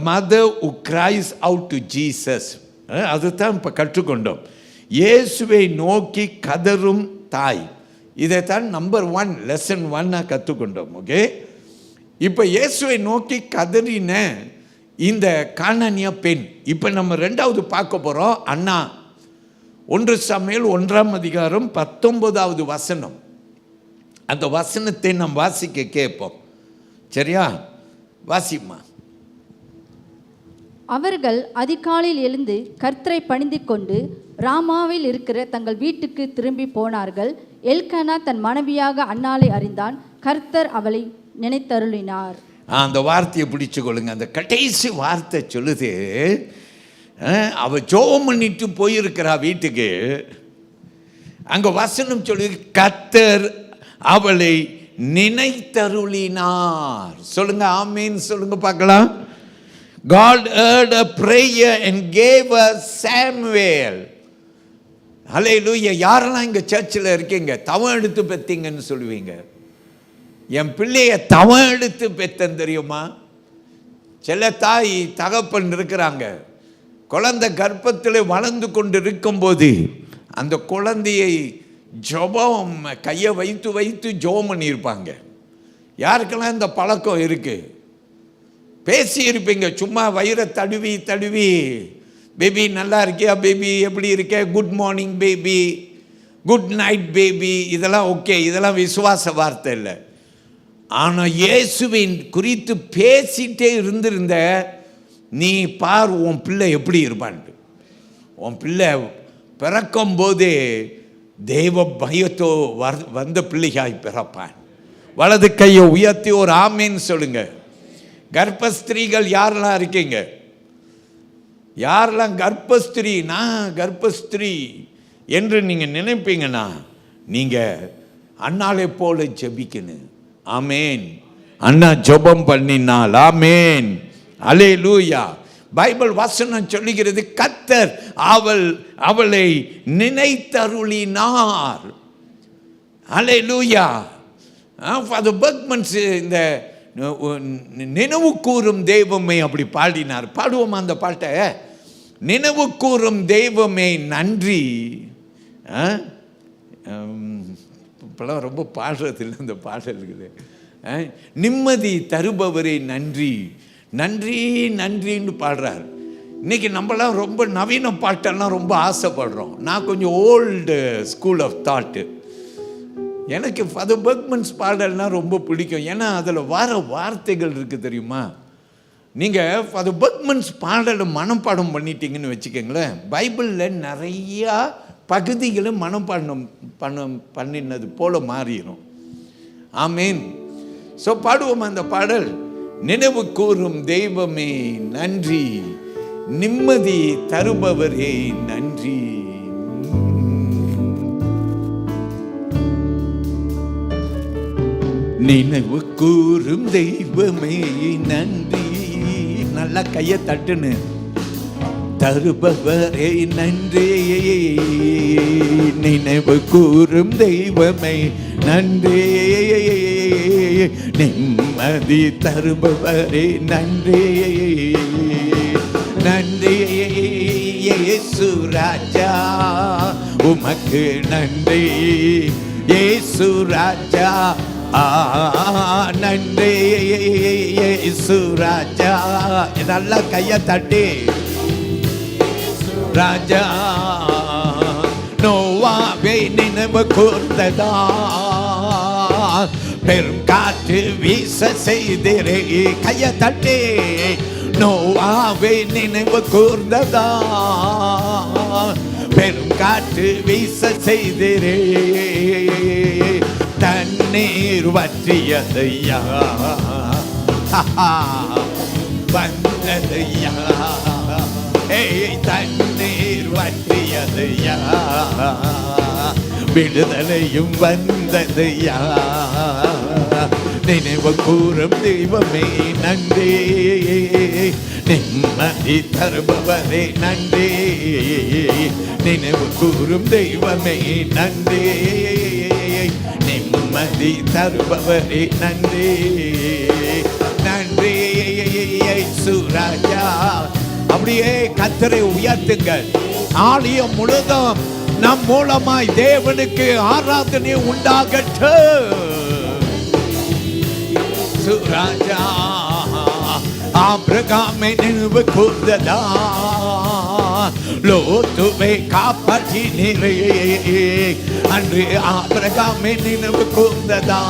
mother who cries out to Jesus. அதுதான் இப்போ கற்றுக்கொண்டோம். இயேசுவை நோக்கி கதரும் தாய். இதைத்தான் நம்பர் 1 லெசன் 1 கற்றுக்கொண்டோம். ஓகே, இப்போ இயேசுவை நோக்கி கதறின இந்த கானானிய பெண். இப்போ நம்ம 2வது பார்க்க போகிறோம். அண்ணா 1 சாமுவேல் 1ஆம் அதிகாரம் 19வது வசனம். அந்த வசனத்தை நாம் வாசிக்க கேட்போம். சரியா? வாசிம்மா. அவர்கள் அதிகாலையில் எழுந்து கர்த்தரை பணிந்து கொண்டு ராமாவில் இருக்கிற தங்கள் வீட்டுக்கு திரும்பி போனார்கள். எல்கானா தன் மனைவியாக அன்னாளை அறிந்தான். கர்த்தர் அவளை நினைத்தருளினார். அந்த வார்த்தையை பிடிச்சு கொள்ளுங்க. அந்த கடைசி வார்த்தை சொல்லுது, அவ ஜெபம் பண்ணிட்டு போயிருக்கிறா வீட்டுக்கு. அங்க வசனம் சொல்லுது, கர்த்தர் அவளை நினைத்தருளினார். சொல்லுங்க ஆமீன் சொல்லுங்க பார்க்கலாம். God heard a prayer and gave her Samuel. ஹல்லேலூயா. யாரெல்லாம் இங்கே சர்ச்சில் இருக்கீங்க தவம் எடுத்து பெற்றீங்கன்னு சொல்லுவீங்க? என் பிள்ளைய தவம் எடுத்து பெற்றேன் தெரியுமா? சில தாய் தகப்பன் இருக்கிறாங்க, குழந்தை கர்ப்பத்தில் வளர்ந்து கொண்டு இருக்கும்போது அந்த குழந்தையை ஜெபம் கையை வைத்து வைத்து ஜெபம் பண்ணியிருப்பாங்க. யாருக்கெல்லாம் இந்த பழக்கம் இருக்குது? பேசி இருப்பீங்க, சும்மா வயிறை தடுவி தடுவி, பேபி நல்லா இருக்கியா, பேபி எப்படி இருக்க, good morning baby, good night baby, இதெல்லாம் ஓகே, இதெல்லாம் விசுவாச வார்த்தை இல்லை. ஆனால் இயேசுவின் குறித்து பேசிட்டே இருந்திருந்த நீ பார் உன் பிள்ளை எப்படி இருப்பான்ட்டு. உன் பிள்ளை பிறக்கும் போதே தெய்வ பயத்தோ வந்த பிள்ளையாய் பிறப்பான். வலது கையை உயர்த்தி ஒரு ஆமீன் சொல்லுங்க. கர்ப்பஸ்திரீகள் யாரெல்லாம் இருக்கீங்க? யாரெல்லாம் கர்ப்பஸ்திரீ, நான் கர்ப்பஸ்திரீ என்று நீங்கள் நினைப்பீங்கன்னா நீங்கள் அன்னாளை போல ஜெபிக்கணும். ஆமேன். அண்ணா ஜெபம் பண்ணினால் ஆமேன். அல்லேலூயா. பைபிள் வசனம் சொல்லுகிறது, கர்த்தர் அவளை நினைத்தருளினார். அல்லேலூயா. ஃபாதர் பர்க்மன்ஸ் இந்த நினைவு கூறும் தெய்வமே அப்படி பாடினார். பாடுவோம் அந்த பாட்டை. நினைவு கூறும் தெய்வமே நன்றி. இப்பெல்லாம் ரொம்ப பாடுறதில்லை இந்த பாடல் இருக்குது. நிம்மதி தருபவரே நன்றி, நன்றி நன்றின்னு பாடுறார். இன்றைக்கி நம்மளாம் ரொம்ப நவீன பாட்டெல்லாம் ரொம்ப ஆசைப்படுறோம். நான் கொஞ்சம் ஓல்டு ஸ்கூல் ஆஃப் தாட்டு. எனக்கு ஃபாதர் பர்க்மன்ஸ் பாடல்னால் ரொம்ப பிடிக்கும். ஏன்னா அதில் வர வார்த்தைகள் இருக்குது தெரியுமா? நீங்கள் ஃபாதர் பர்க்மன்ஸ் பாடலை மனப்பாடம் பண்ணிட்டீங்கன்னு வச்சுக்கோங்களேன், பைபிளில் நிறையா பகுதிகளை மனப்பாடம் பண்ணினது போல மாறிடும். ஆமீன். ஸோ பாடுவோம் அந்த பாடல். நினைவு கூறும் தெய்வமே நன்றி, நிம்மதி தருபவரே நன்றி. நினைவு கூறும் தெய்வமே நன்றி. நல்லா கையை தட்டுன்னு. தருபவரே நன்றி, நினைவு கூறும் தெய்வமே நன்றி, நிம்மதி தருபவரே நன்றி, நன்றி இயேசு ராஜா உமக்கு நன்றி, இயேசு ராஜா நன்றி, இயேசு ராஜா. நல்லா கையை தட்டி. ராஜா நோவாவை நினைவு கூர்ந்ததா, பெரும் காற்று வீச செய்திரே. கைய தட்டி நோவாவை நினைவு கூர்ந்ததா. பெரும் காற்று வீச செய்திரே, தண்ணீர் வற்றியதையா, வந்ததையா. தண்ணீர் வற்றியதையா, விடுதலையும் வந்ததையா. நினைவு கூறும் தெய்வமே நன்றி, நிம்மதி தருபவரே நன்றி. நினைவு கூறும் தெய்வமே நன்றி, நிம்மதி தருபவரே நன்றி. நன்றி இயேசு ராஜா. அப்படியே கர்த்தரை உயர்த்துங்கள். ஆலயம் முழுதும் நம் மூலமாய் தேவனுக்கு ஆராதனை உண்டாகட்டும். ராஜா ஆபிரகாமை நினைவு கூர்ந்ததா, லோத்துவை காப்பாற்றினீரே. அன்று ஆபிரகாமை நினைவு கூர்ந்ததா.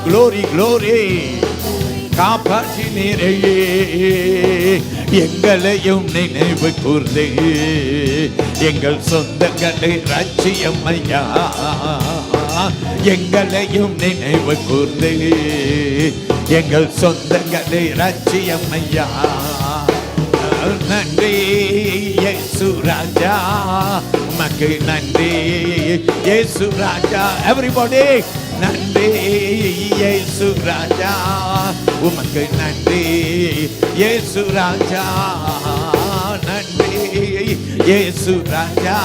Glory glory. காப்பாற்றினீரே, எங்களையும் நினைவு கூர்ந்து எங்கள் சொந்தங்களை ரட்சியம் ஐயா. எங்களையும் நினைவு கூர்ந்து எங்கள் சொந்தங்களை ரட்சியம் ஐயா. நன்றி இயேசு ராஜா, உமக்கு நன்றி இயேசு ராஜா. எவரிபடி நன்றி இயேசு ராஜா, உமக்கு நன்றி இயேசு ராஜா. நன்றி இயேசு ராஜா,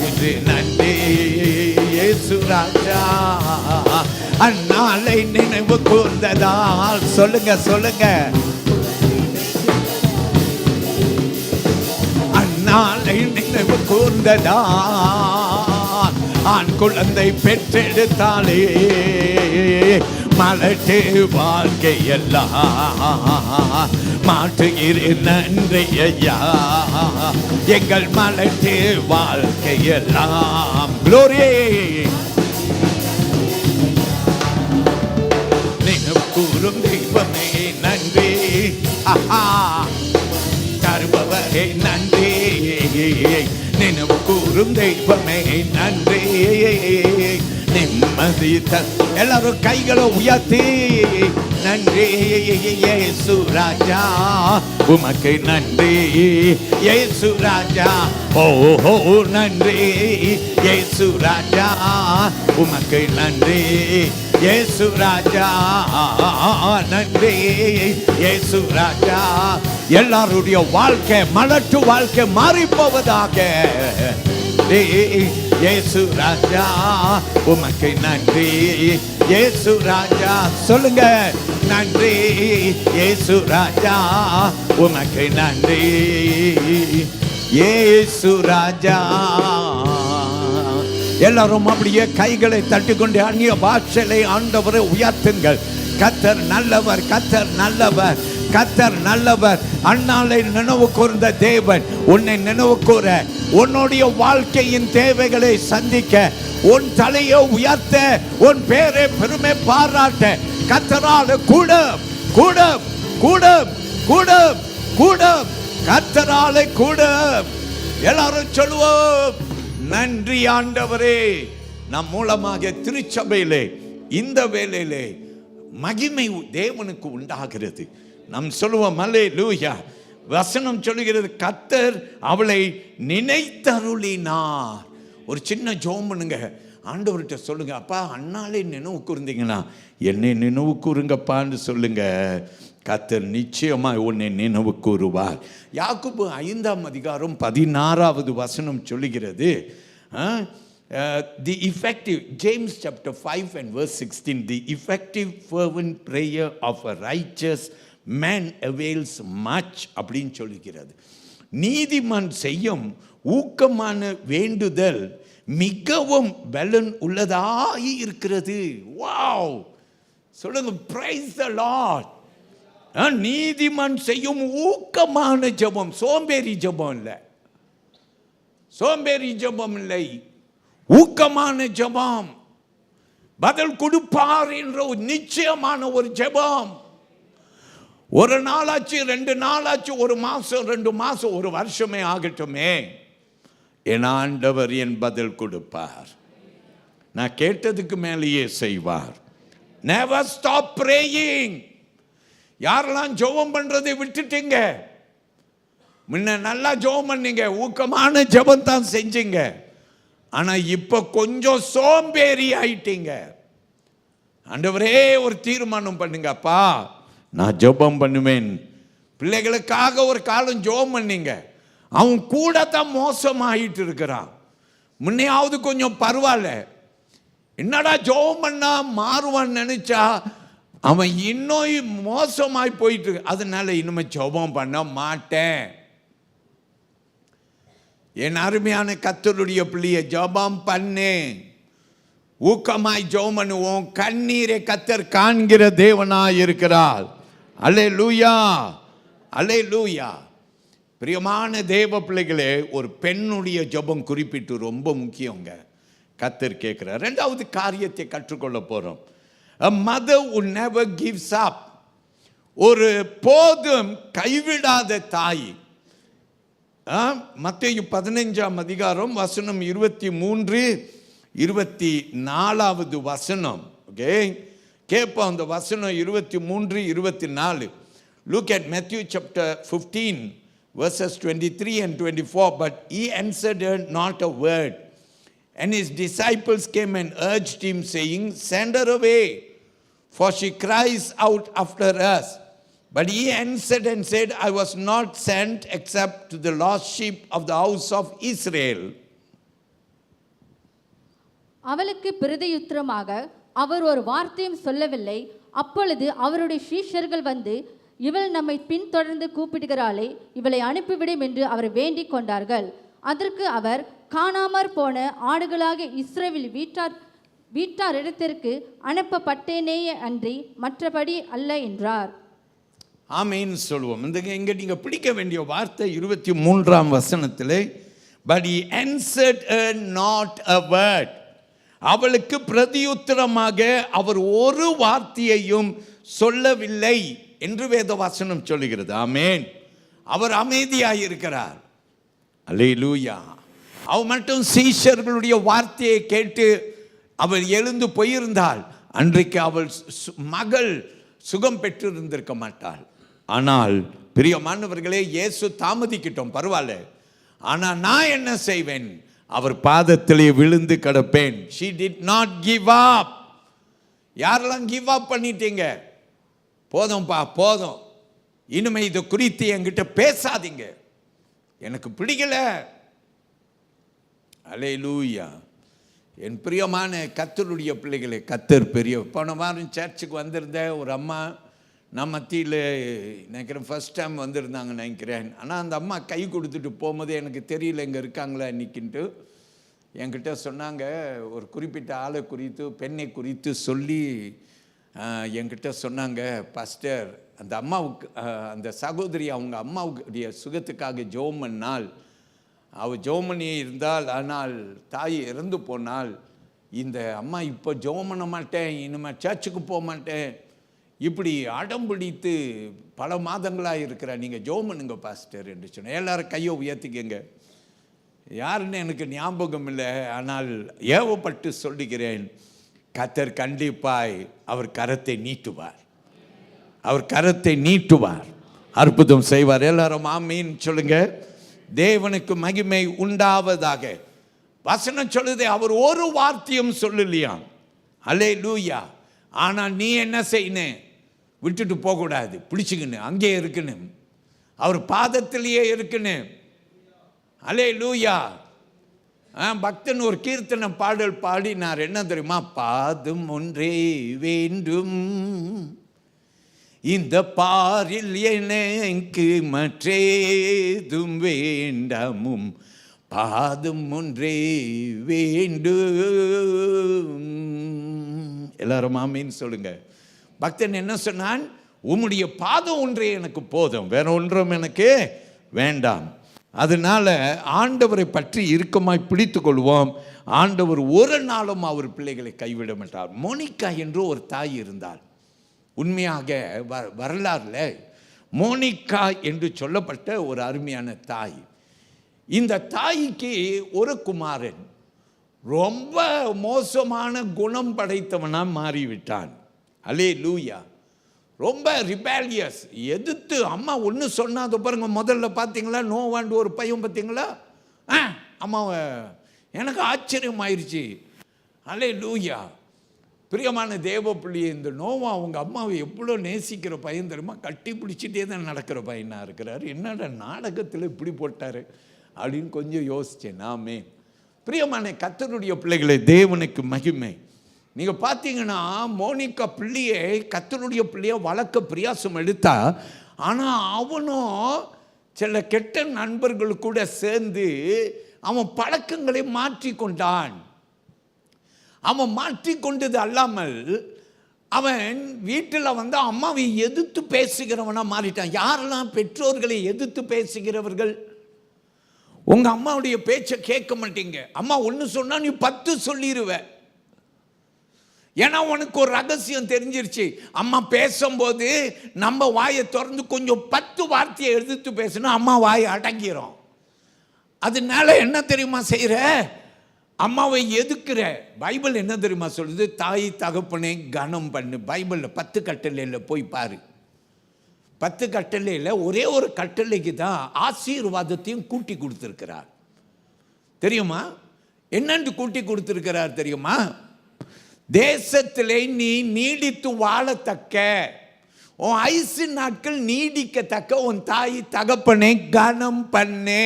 இன்று நன்றி இயேசு ராஜா. அந்நாளை நினைவு கூர்ந்ததால் சொல்லுங்க சொல்லுங்க. அந்நாளை நினைவு கூர்ந்ததா, ஆண் குழந்தை பெற்றெடுத்தாலே மலட்டு வாழ்க்கையெல்லாம் மாற்றுகிறேன் நன்றி ஐயா. எங்கள் மலட்டு வாழ்க்கையெல்லாம் க்ளோரி. நினைவு கூறும் தெய்வமே நன்றி, தருபவரே நன்றி. நினைவு கூறும் தெய்வமே நன்றி, நிம்மதி எல்லாரும் கைகளை உயர்த்தி நன்றி இயேசு ராஜா, உமக்கு நன்றி இயேசு ராஜா. ஓஹோ நன்றி இயேசு ராஜா, உமக்கு நன்றி இயேசு ராஜா. நன்றி இயேசு ராஜா. எல்லாருடைய வாழ்க்கை மலட்டு வாழ்க்கை மாறி போவதாக. இயேசு ராஜா, உமக்கு நன்றி இயேசு ராஜா. சொல்லுங்க நன்றி இயேசு ராஜா, உமக்கு நன்றி இயேசு ராஜா. எல்லாரும் அப்படியே கைகளை தட்டிக்கொண்டு அந்நிய பாஷையை ஆண்டவரை உயர்த்துங்கள். கர்த்தர் நல்லவர், கர்த்தர் நல்லவர், கர்த்தர் நல்லவர். அந்நாளை நினைவு கூர்ந்த தேவன் உன்னை நினைவு கூற, உன்னுடைய வாழ்க்கையின் தேவைகளை சந்திக்க, உன் தலையை உயர்த்த, உன் பேரை பெருமை பாராட்ட கர்த்தரால் கூடும் கூடும் கூடும் கூடும் கூடும். கர்த்தரால் கூடும். எல்லாரும் சொல்லுவோம் நன்றி ஆண்டவரே. நம் மூலமாக திருச்சபையிலே இந்த வேளையிலே மகிமை தேவனுக்கு உண்டாகிறது. நாம் சொல்லுவோம் அல்லேலூயா. வசனம் சொல்லுகிறது கர்த்தர் அவளை நினைத்தருளினார். ஒரு சின்ன ஜெபம் பண்ணுங்க. ஆண்டவர்கிட்ட சொல்லுங்க, அப்பா அண்ணாலே நினைவு கூர்ந்தீங்கன்னா என்னை நினைவு கூறுங்கப்பான்னு சொல்லுங்க. கர்த்தர் நிச்சயமாக உன்னை நினைவு கூறுவார். யாக்கோபு 5ஆம் அதிகாரம் 16வது வசனம் சொல்லுகிறது, the effective, James chapter 5 and verse 16, the effective fervent prayer of a righteous man avails much அப்படின்னு சொல்லுகிறது. நீதிமான் செய்யும் ஊக்கமான வேண்டுதல் மிகவும் பலன் உள்ளதாகி இருக்கிறது. வாவ், சொல்லுங்க praise the Lord. நீதிமான் செய்யும் ஊக்கமான ஜெபம், சோம்பேறி ஜெபம் இல்லை, சோம்பேறி ஜெபம் இல்லை, ஊக்கமான ஜெபம். பதில் கொடுப்பார் என்ற ஒரு நிச்சயமான ஒரு ஜெபம். ஒரு நாளாச்சு, 2 நாளாச்சு, 1 மாசம், 2 மாசம், 1 வருஷமே ஆகட்டுமே, என் ஆண்டவர் என் பதில் கொடுப்பார். நான் கேட்டதுக்கு மேலேயே செய்வார். Never stop praying. யாரெல்லாம் ஜெபம் பண்றதை விட்டுட்டீங்க? முன்ன நல்லா ஜெபம் பண்ணீங்க, ஊக்கமான ஜெபம் தான் செஞ்சீங்க. ஆனா இப்ப கொஞ்சம் சோம்பேறி ஆயிட்டீங்க. ஆண்டவரே ஒரு தீர்மானம் பண்ணுங்கப்பா, நான் ஜெபம் பண்ணுவேன். பிள்ளைகளுக்காக ஒரு காலம் ஜெபம் பண்ணீங்க, அவன் கூட தான் மோசமாயிட்டு இருக்கிறான். முன்னையாவது கொஞ்சம் பரவாயில்ல, என்னடா ஜெபம் பண்ணா மாறுவான்னு நினைச்சா அவன் இன்னும் மோசமாய் போயிட்டு இருக்கு. அதனால இனிமே ஜெபம் பண்ண மாட்டேன். என் அருமையான கர்த்தருடைய பிள்ளையை, ஜெபம் பண்ணு, ஊக்கமாய் ஜெபம் பண்ணுவோம். கண்ணீரை கர்த்தர் காண்கிற தேவனாய் இருக்கிறார். அல்லேலூயா, அல்லேலூயா. பிரியமான தேவ பிள்ளைகளே, ஒரு பெண்ணுடைய ஜெபம் குறிப்பிட்டு ரொம்ப முக்கியங்க. கர்த்தர் கேட்கிறார். 2வது காரியத்தை கற்றுக்கொள்ள போறோம். A mother who never gives up. ஒரு போதும் கைவிடாத தாய். மத்தேயு 15ஆம் அதிகாரம் வசனம் 23, 24வது வசனம். ஓகே, கேட்போம் அந்த வசனம் 23, 24. Look at Matthew chapter 15 verses 23 and 24. But he answered her not a word. And his disciples came and urged him, saying, Send her away, for she cries out after us. But he answered and said, I was not sent except to the lost sheep of the house of Israel. அவளுக்கு பிரதியுத்தரமாக அவர் ஒரு வார்த்தையும் சொல்லவில்லை. அப்பொழுது அவருடைய சீஷர்கள் வந்து, இவள் நம்மை பின்தொடர்ந்து கூப்பிடுகிறாளே, இவளை அனுப்பிவிடும் என்று அவரை வேண்டிக் கொண்டார்கள். அதற்கு அவர், காணாமற் போன ஆடுகளாக இஸ்ரவேல் வீட்டார் இடத்திற்கு அனுப்பப்பட்டேனேயே அன்றி மற்றபடி அல்ல என்றார். ஆமென் சொல்லுவோம். இங்க நீங்க பிடிக்க வேண்டிய வார்த்தை 23ஆம் வசனத்திலே, but he answered her not a word. அவளுக்கு பிரதியுத்தரமாக அவர் ஒரு வார்த்தையையும் சொல்லவில்லை என்று வேத வசனம் சொல்லுகிறது. ஆமென். அவர் அமைதியாய் இருக்கிறார். அல்லேலூயா. அவள் மட்டும் சீஷர்களுடைய வார்த்தையை கேட்டு அவள் எழுந்து போயிருந்தாள், அன்றைக்கு அவள் மகள் சுகம் பெற்றிருந்திருக்க மாட்டாள். ஆனால் பிரியமானவர்களே, இயேசு தாமதிக்கிட்டோம், பரவாயில்ல, ஆனால் நான் என்ன செய்வேன்? அவர் பாதத்திலே விழுந்து கிடப்பேன். She did not give up. யாரெல்லாம் கிவ் அப் பண்ணிட்டீங்க? போதும்பா, போதும், இனிமே இது குறித்து என்கிட்ட பேசாதீங்க, எனக்கு பிடிக்கல. அல்லேலூயா. என் பிரியமான கர்த்தருடைய பிள்ளைகளே, கர்த்தர் பெரிய. போன வாரம் சர்ச்சுக்கு வந்திருந்த ஒரு அம்மா நான் மத்தியில் நினைக்கிறேன் ஃபர்ஸ்ட் டைம் வந்திருந்தாங்க நினைக்கிறேன். ஆனால் அந்த அம்மா கை கொடுத்துட்டு போகும்போது எனக்கு தெரியல இங்கே இருக்காங்களா இன்னைக்குன்ட்டு. என்கிட்ட சொன்னாங்க, ஒரு குறிப்பிட்ட ஆளை குறித்து, பெண்ணை குறித்து சொல்லி என்கிட்ட சொன்னாங்க, பாஸ்டர், அந்த அம்மாவுக்கு, அந்த சகோதரி அவங்க அம்மாவுடைய சுகத்துக்காக ஜெபம் பண்ணால், அவள் ஜெபம் பண்ணி இருந்தால், ஆனால் தாய் இறந்து போனால், இந்த அம்மா இப்போ ஜெபம் பண்ண மாட்டேன், இனிமேல் சர்ச்சுக்கு போக மாட்டேன், இப்படி அடம் பிடித்து பல மாதங்களாக இருக்கிற, நீங்கள் ஜெபம் பண்ணுங்க பாஸ்டர் என்று சொன்னேன். எல்லாரும் கையை உயர்த்திக்கங்க. யாருன்னு எனக்கு ஞாபகம் இல்லை, ஆனால் ஏவப்பட்டு சொல்லுகிறேன், கர்த்தர் கண்டிப்பாய் அவர் கரத்தை நீட்டுவார், அவர் கரத்தை நீட்டுவார், அற்புதம் செய்வார். எல்லாரும் ஆமீன் சொல்லுங்க. தேவனுக்கு மகிமை உண்டாவதாக. வசனம் சொல்லுது, அவர் ஒரு வார்த்தையும் சொல்லலையாம். அல்லேலூயா. ஆனால் நீ என்ன செய்யணும்? விட்டுட்டு போகக்கூடாது, பிடிச்சிக்கணும், அங்கே இருக்கணும், அவர் பாதத்திலேயே இருக்கணும். அல்லேலூயா. பக்தன் ஒரு கீர்த்தனை பாடல் பாடினார், என்ன தெரியுமா? பாதம் ஒன்றே வேண்டும், இந்த பாரில் எனக்கு மற்றேதும் வேண்டாமும், பாதம் ஒன்றே வேண்டும். எல்லாரும் ஆமீன் சொல்லுங்க. பக்தன் என்ன சொன்னான்? உம்முடைய பாதம் ஒன்றே எனக்கு போதும், வேற ஒன்றும் எனக்கு வேண்டாம். அதனால ஆண்டவரை பற்றி இறுக்கமாய் பிடித்து கொள்வோம். ஆண்டவர் ஒரு நாளும் அவர் பிள்ளைகளை கைவிட மாட்டார். மோனிகா என்று ஒரு தாய் இருந்தார். உண்மையாக வரலாறுல மோனிகா என்று சொல்லப்பட்ட ஒரு அருமையான தாய். இந்த தாய்க்கு ஒரு குமாரன் ரொம்ப மோசமான குணம் படைத்தவனாக மாறிவிட்டான். அல்லேலூயா. ரொம்ப ரிபேலியஸ். எதிர்த்து அம்மா ஒன்று சொன்னாத பாருங்க. முதல்ல பார்த்தீங்களா நோவாண்டு ஒரு பையன் பார்த்தீங்களா? அம்மாவை எனக்கு ஆச்சரியம் ஆயிடுச்சு. அல்லேலூயா. பிரியமான தேவ பிள்ளையை, இந்த நோவா அவங்க அம்மாவை எவ்வளோ நேசிக்கிற பையன் தெரியுமா? கட்டி பிடிச்சிட்டே தான் நடக்கிற பையனாக இருக்கிறார். என்னடா நாடகத்தில் இப்படி போட்டார் அப்படின்னு கொஞ்சம் யோசித்தேன். நாமே பிரியமான கர்த்தருடைய பிள்ளைகளை, தேவனுக்கு மகிமை. நீங்கள் பார்த்தீங்கன்னா மோனிகா பிள்ளையை கர்த்தருடைய பிள்ளையை வளர்க்க பிரயாசம் எடுத்தா. ஆனால் அவனும் சில கெட்ட நண்பர்கள் கூட சேர்ந்து அவன் பழக்கங்களை மாற்றிக்கொண்டான். அவன் மாற்றிக்கொண்டது அல்லாமல் அவன் வீட்டில் அம்மாவை எதிர்த்து பேசுகிறவனா மாறிட்டான். யாரெல்லாம் பெற்றோர்களை எதிர்த்து பேசுகிறவர்கள்? உங்கள் அம்மாவுடைய பேச்சை கேட்க மாட்டீங்க. அம்மா ஒன்று சொன்னால் நீ 10 சொல்லிடுவ. ஏன்னா உனக்கு ஒரு ரகசியம் தெரிஞ்சிருச்சு. அம்மா பேசும்போது நம்ம வாயை திறந்து கொஞ்சம் 10 வார்த்தையை எதிர்த்து பேசணும், அம்மா வாயை அடங்கிரும். அதனால என்ன தெரியுமா செய்கிற? அம்மாவை எதுக்குற. பைபிள் என்ன தெரியுமா சொல்லுது? தாய் தகப்பனை கனம் பண்ணு. பைபிளில் 10 கட்டளையில் போய் பாரு. 10 கட்டளையில் ஒரே ஒரு கட்டளைக்கு தான் ஆசீர்வாதத்தையும் கூட்டி கொடுத்துருக்கிறார். தெரியுமா? என்னென்று கூட்டி கொடுத்துருக்கிறார் தெரியுமா? தேசத்திலே நீ நீடித்து வாழத்தக்க, உன் ஐசு நாட்கள் நீடிக்கத்தக்க உன் தாய் தகப்பனை கனம் பண்ணு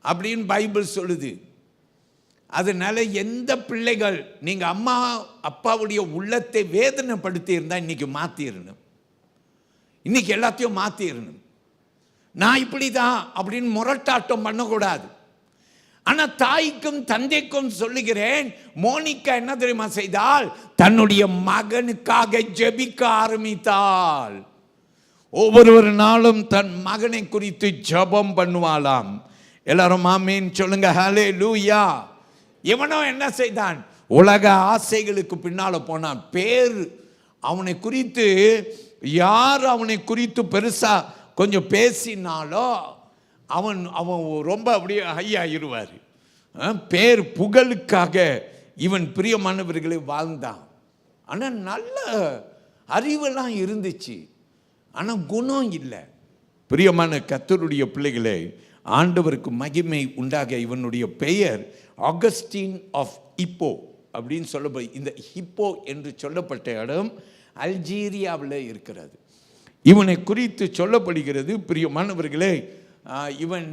அப்படின்னு பைபிள் சொல்லுது. அதனால எந்த பிள்ளைகள் நீங்கள் அம்மா அப்பாவுடைய உள்ளத்தை வேதனைப்படுத்தி இருந்தால் இன்னைக்கு மாற்றிடணும். இன்னைக்கு எல்லாத்தையும் மாற்றிடணும். நான் இப்படி தான் அப்படின்னு முரட்டாட்டம் பண்ணக்கூடாது. ஆனால் தாய்க்கும் தந்தைக்கும் சொல்லுகிறேன், மோனிகா என்ன தெரியுமா செய்தால்? தன்னுடைய மகனுக்காக ஜெபிக்க ஆரம்பித்தாள். ஒவ்வொரு நாளும் தன் மகனை குறித்து ஜெபம் பண்ணுவாளாம். எல்லாரும் ஆமீன் சொல்லுங்க. ஹல்லேலூயா. இவனோ என்ன செய்தான்? உலக ஆசைகளுக்கு பின்னால் போனான். பேர் அவனை குறித்து யார் அவனை குறித்து பெருசா கொஞ்சம் பேசினாலோ அவன் ரொம்ப அப்படியே ஹையாயிருவார். பேர் புகழுக்காக இவன் பிரியமானவர்களை வாழ்ந்தான். ஆனால் நல்ல அறிவெல்லாம் இருந்துச்சு, ஆனால் குணம் இல்லை. பிரியமான கர்த்தருடைய பிள்ளைகளே, ஆண்டவருக்கு மகிமை உண்டாக இவனுடைய பெயர் ஆகஸ்டின் ஆஃப் ஹிப்போ அப்படின்னு சொல்லப்படும். இந்த ஹிப்போ என்று சொல்லப்பட்ட இடம் அல்ஜீரியாவில் இருக்கிறது. இவனை குறித்து சொல்லப்படுகிறது. பிரியமானவர்களே, இவன்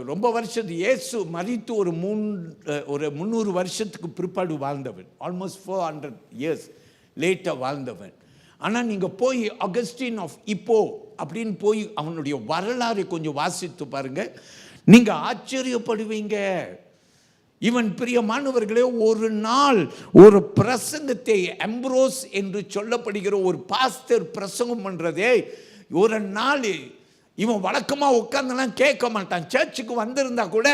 ரொம்ப வருஷத்து இயேசு மரித்து ஒரு 300 வருஷத்துக்கு பிற்பாடு வாழ்ந்தவன். ஆல்மோஸ்ட் 400 years லேட்டாக வாழ்ந்தவன். ஆனால் நீங்கள் போய் ஆகஸ்டின் ஆஃப் ஹிப்போ அப்படின்னு போய் அவனுடைய வரலாறை கொஞ்சம் வாசித்து பாருங்க, நீங்கள் ஆச்சரியப்படுவீங்க. இவன் பிரியமானவர்களே, ஒரு நாள் ஒரு பிரசங்கத்தை, அம்ப்ரோஸ் என்று சொல்லப்படுகிற ஒரு பாஸ்டர் பிரசங்கம் பண்ணுறதே, ஒரு நாள் இவன் வழக்கமாக உட்கார்ந்தெல்லாம் கேட்க மாட்டான். சர்ச்சுக்கு வந்திருந்தா கூட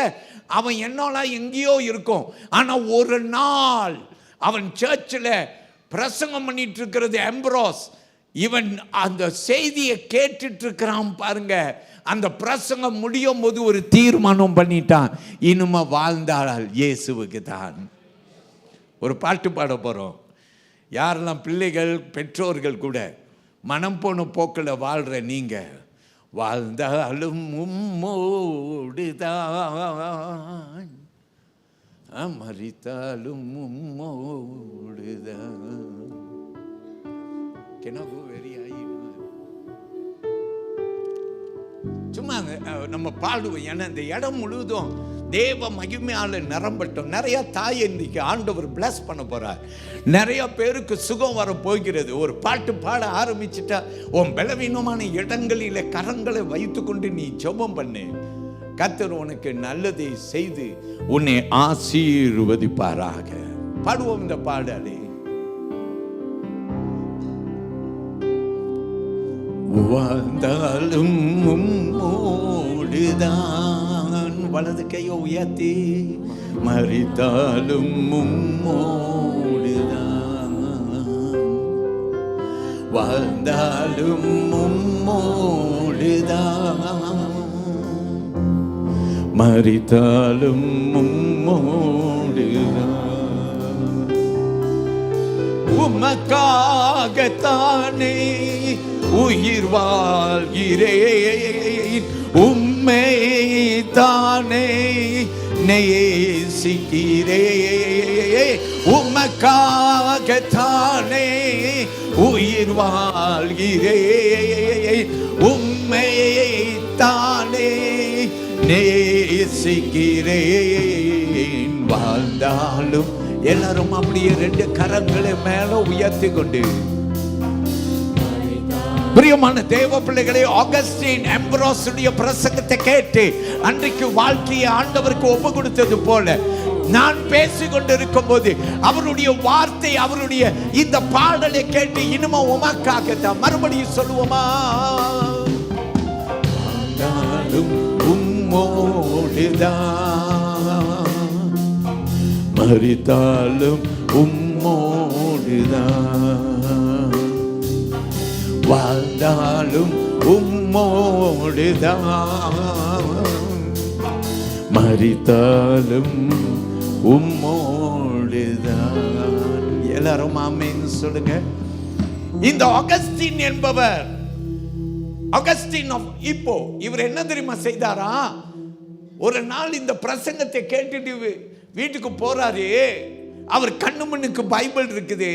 அவன் என்னெல்லாம் எங்கேயோ இருக்கும். ஆனால் ஒரு நாள் அவன் சர்ச்சில் பிரசங்கம் பண்ணிட்டு இருக்கிறது அம்ப்ரோஸ். இவன் அந்த செய்தியை கேட்டுட்டு இருக்கிறான் பாருங்க. அந்த பிரசங்கம் முடியும் போது ஒரு தீர்மானம் பண்ணிட்டான், இனிமே வாழ்ந்தாள் இயேசுவுக்கு தான். ஒரு பாட்டு பாட போகிறோம். யாரெல்லாம் பிள்ளைகள் பெற்றோர்கள் கூட மனம் போன போக்கில் வாழ்கிற நீங்கள், வாழ்ந்தாலும் உம்மோடுதான், மரித்தாலும் உம்மோடுதான். கிணவு வெறியாயி சும்மா நம்ம பாடுவோம். ஏன்னா இந்த இடம் முழுவதும் தேவ மகிமையால் நிரம்பட்டோம். நிறைய தாய் இன்றைக்கு ஆண்டவர் பிளஸ் பண்ண போறார். நிறைய பேருக்கு சுகம் வர போகிறது. ஒரு பாட்டு பாட ஆரம்பிச்சுட்டா உன் பலவீனமான இடங்களில் கரங்களை வைத்து கொண்டு நீ ஜெபம் பண்ணு. கர்த்தர் உனக்கு நல்லதை செய்து உன்னை ஆசீர்வதிப்பாராக. பாடுவோம் இந்த பாடலை. வாழ்ந்தாலும் உம்மோடுதான். வலது கையை உயர்த்தி, மரித்தாலும் உம்மோடுதான், வாழ்ந்தாலும் உம்மோடுதான், மரித்தாலும் உம்மோடுதான். உமக்காகத்தானே உயிர் வாழ்கிறேன், உம்மை தானே நேசிக்கிறேன். உமக்காகத்தானே உயிர் வாழ்கிறேன், உம்மை தானே நேசிக்கிறேன். வாழ்ந்தாலும் எல்லாரும் அப்படியே ரெண்டு கரங்களை மேல உயர்த்தி கொண்டு, பிரியமான தேவ பிள்ளைகளே, ஆகஸ்டின் எம்பரோஸுடைய பிரசங்கத்தை கேட்டு அன்றைக்கு வாழ்க்கையை ஆண்டவருக்கு ஒப்பு கொடுத்தது போல நான் பேசிக்கொண்டிருக்கும் போது அவருடைய வார்த்தை, அவருடைய இந்த பாடலை கேட்டு இனிமே உமக்காகத்தான் மறுபடியும் சொல்லுவோமா? உம்மோடுதான், மரித்தாலும் உம்மோடுதான், வாழ்ந்தாலும் உம்மோடுதான், மரித்தாலும் உம்மோடுதான். எல்லாரும் ஆமென் சொல்லுங்க. இந்த ஆகஸ்டின் என்பவர், ஆகஸ்டின் ஆஃப் இப்போ, இவர் என்ன தெரியுமா செய்தாரா? ஒரு நாள் இந்த பிரசங்கத்தை கேட்டுட்டு வீட்டுக்கு போறாரு. அவர் கண்ணு முன்னுக்கு பைபிள் இருக்குது.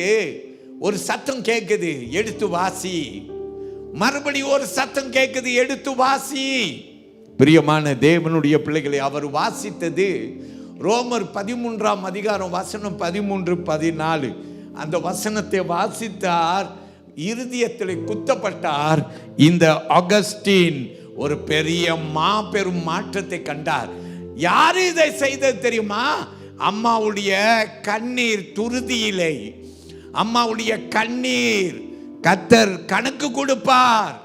ஒரு சத்தம் கேட்குது, எடுத்து வாசி. மறுபடியும் ஒரு சத்தம் கேட்குது, எடுத்து வாசி. பிரியமான தேவனுடைய பிள்ளைகளை, அவர் வாசித்தது ரோமர் 13ஆம் அதிகாரம் வசனம் 13, 14. அந்த வசனத்தை வாசித்தார், இருதயத்தில் குத்தப்பட்டார். இந்த ஆகஸ்டின் ஒரு பெரிய மாபெரும் மாற்றத்தை கண்டார். யாரு இதை செய்தது தெரியுமா? அம்மாவுடைய கண்ணீர் துருதியிலே, அம்மாவுடைய கண்ணீர். கர்த்தர் கணக்கு கொடுப்பார்,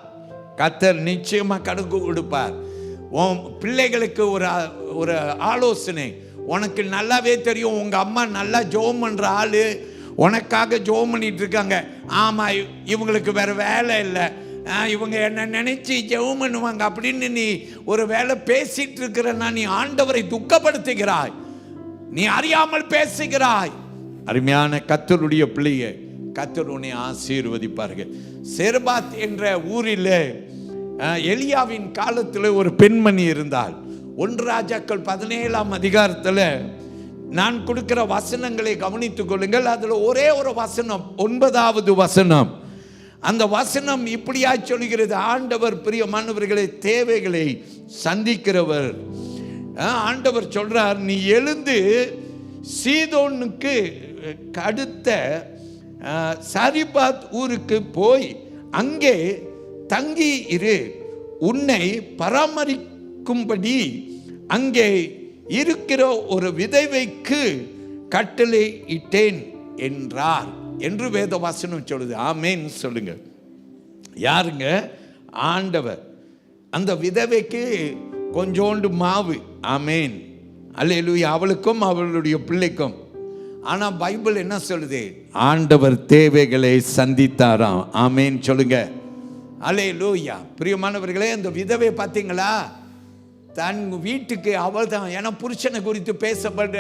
கர்த்தர் நிச்சயமா கணக்கு கொடுப்பார். உன் பிள்ளைகளுக்கு ஒரு ஆலோசனை, உனக்கு நல்லாவே தெரியும் உங்க அம்மா நல்லா ஜெபம் பண்ற ஆளு, உனக்காக ஜெபம் பண்ணிட்டு இருக்காங்க. ஆமா, இவங்களுக்கு வேற வேலை இல்லை, இவங்க என்ன நினைச்சு ஜெபம் பண்ணுவாங்க அப்படின்னு நீ ஒரு வேலை பேசிட்டு இருக்கிறன்னா நீ ஆண்டவரை துக்கப்படுத்துகிறாய், நீ அறியாமல் பேசுகிறாய். அருமையான கர்த்தருடைய பிள்ளையை, கர்த்தர் உன்னை ஆசீர்வதிப்பார்கள். செர்பாத் என்ற ஊரில் எலியாவின் காலத்தில் ஒரு பெண்மணி இருந்தாள். 1 ராஜாக்கள் 17ஆம் அதிகாரத்தில் நான் கொடுக்கிற வசனங்களை கவனித்துக் கொள்ளுங்கள். அதில் ஒரே ஒரு வசனம், 9வது வசனம். அந்த வசனம் இப்படியா சொல்கிறது, ஆண்டவர் பிரியமானவர்களை தேவைகளை சந்திக்கிறவர். ஆண்டவர் சொல்றார், நீ எழுந்து சீதோனுக்கு அடுத்த சரிபாத் ஊருக்கு போய் அங்கே தங்கி இரு, உன்னை பராமரிக்கும்படி அங்கே இருக்கிற ஒரு விதவைக்கு கட்டளை இட்டேன் என்றார் என்று வேத வசனம் சொல்லுது. ஆமேன் சொல்லுங்க. யாருங்க? ஆண்டவர். அந்த விதவைக்கு கொஞ்சோண்டு மாவு. ஆமேன், அல்லேலூயா. அவளுக்கும் அவளுடைய பிள்ளைக்கும். ஆனா பைபிள் என்ன சொல்லுது? ஆண்டவர் தேவைகளை சந்தித்தாராம். ஆமேன் சொல்லுங்க. அல்லேலூயா. பிரியமானவர்களே, அந்த விதவை பார்த்தீங்களா? தன் வீட்டுக்கு அவள் தான், ஏன்னா புருஷனை குறித்து பேசப்பட்ட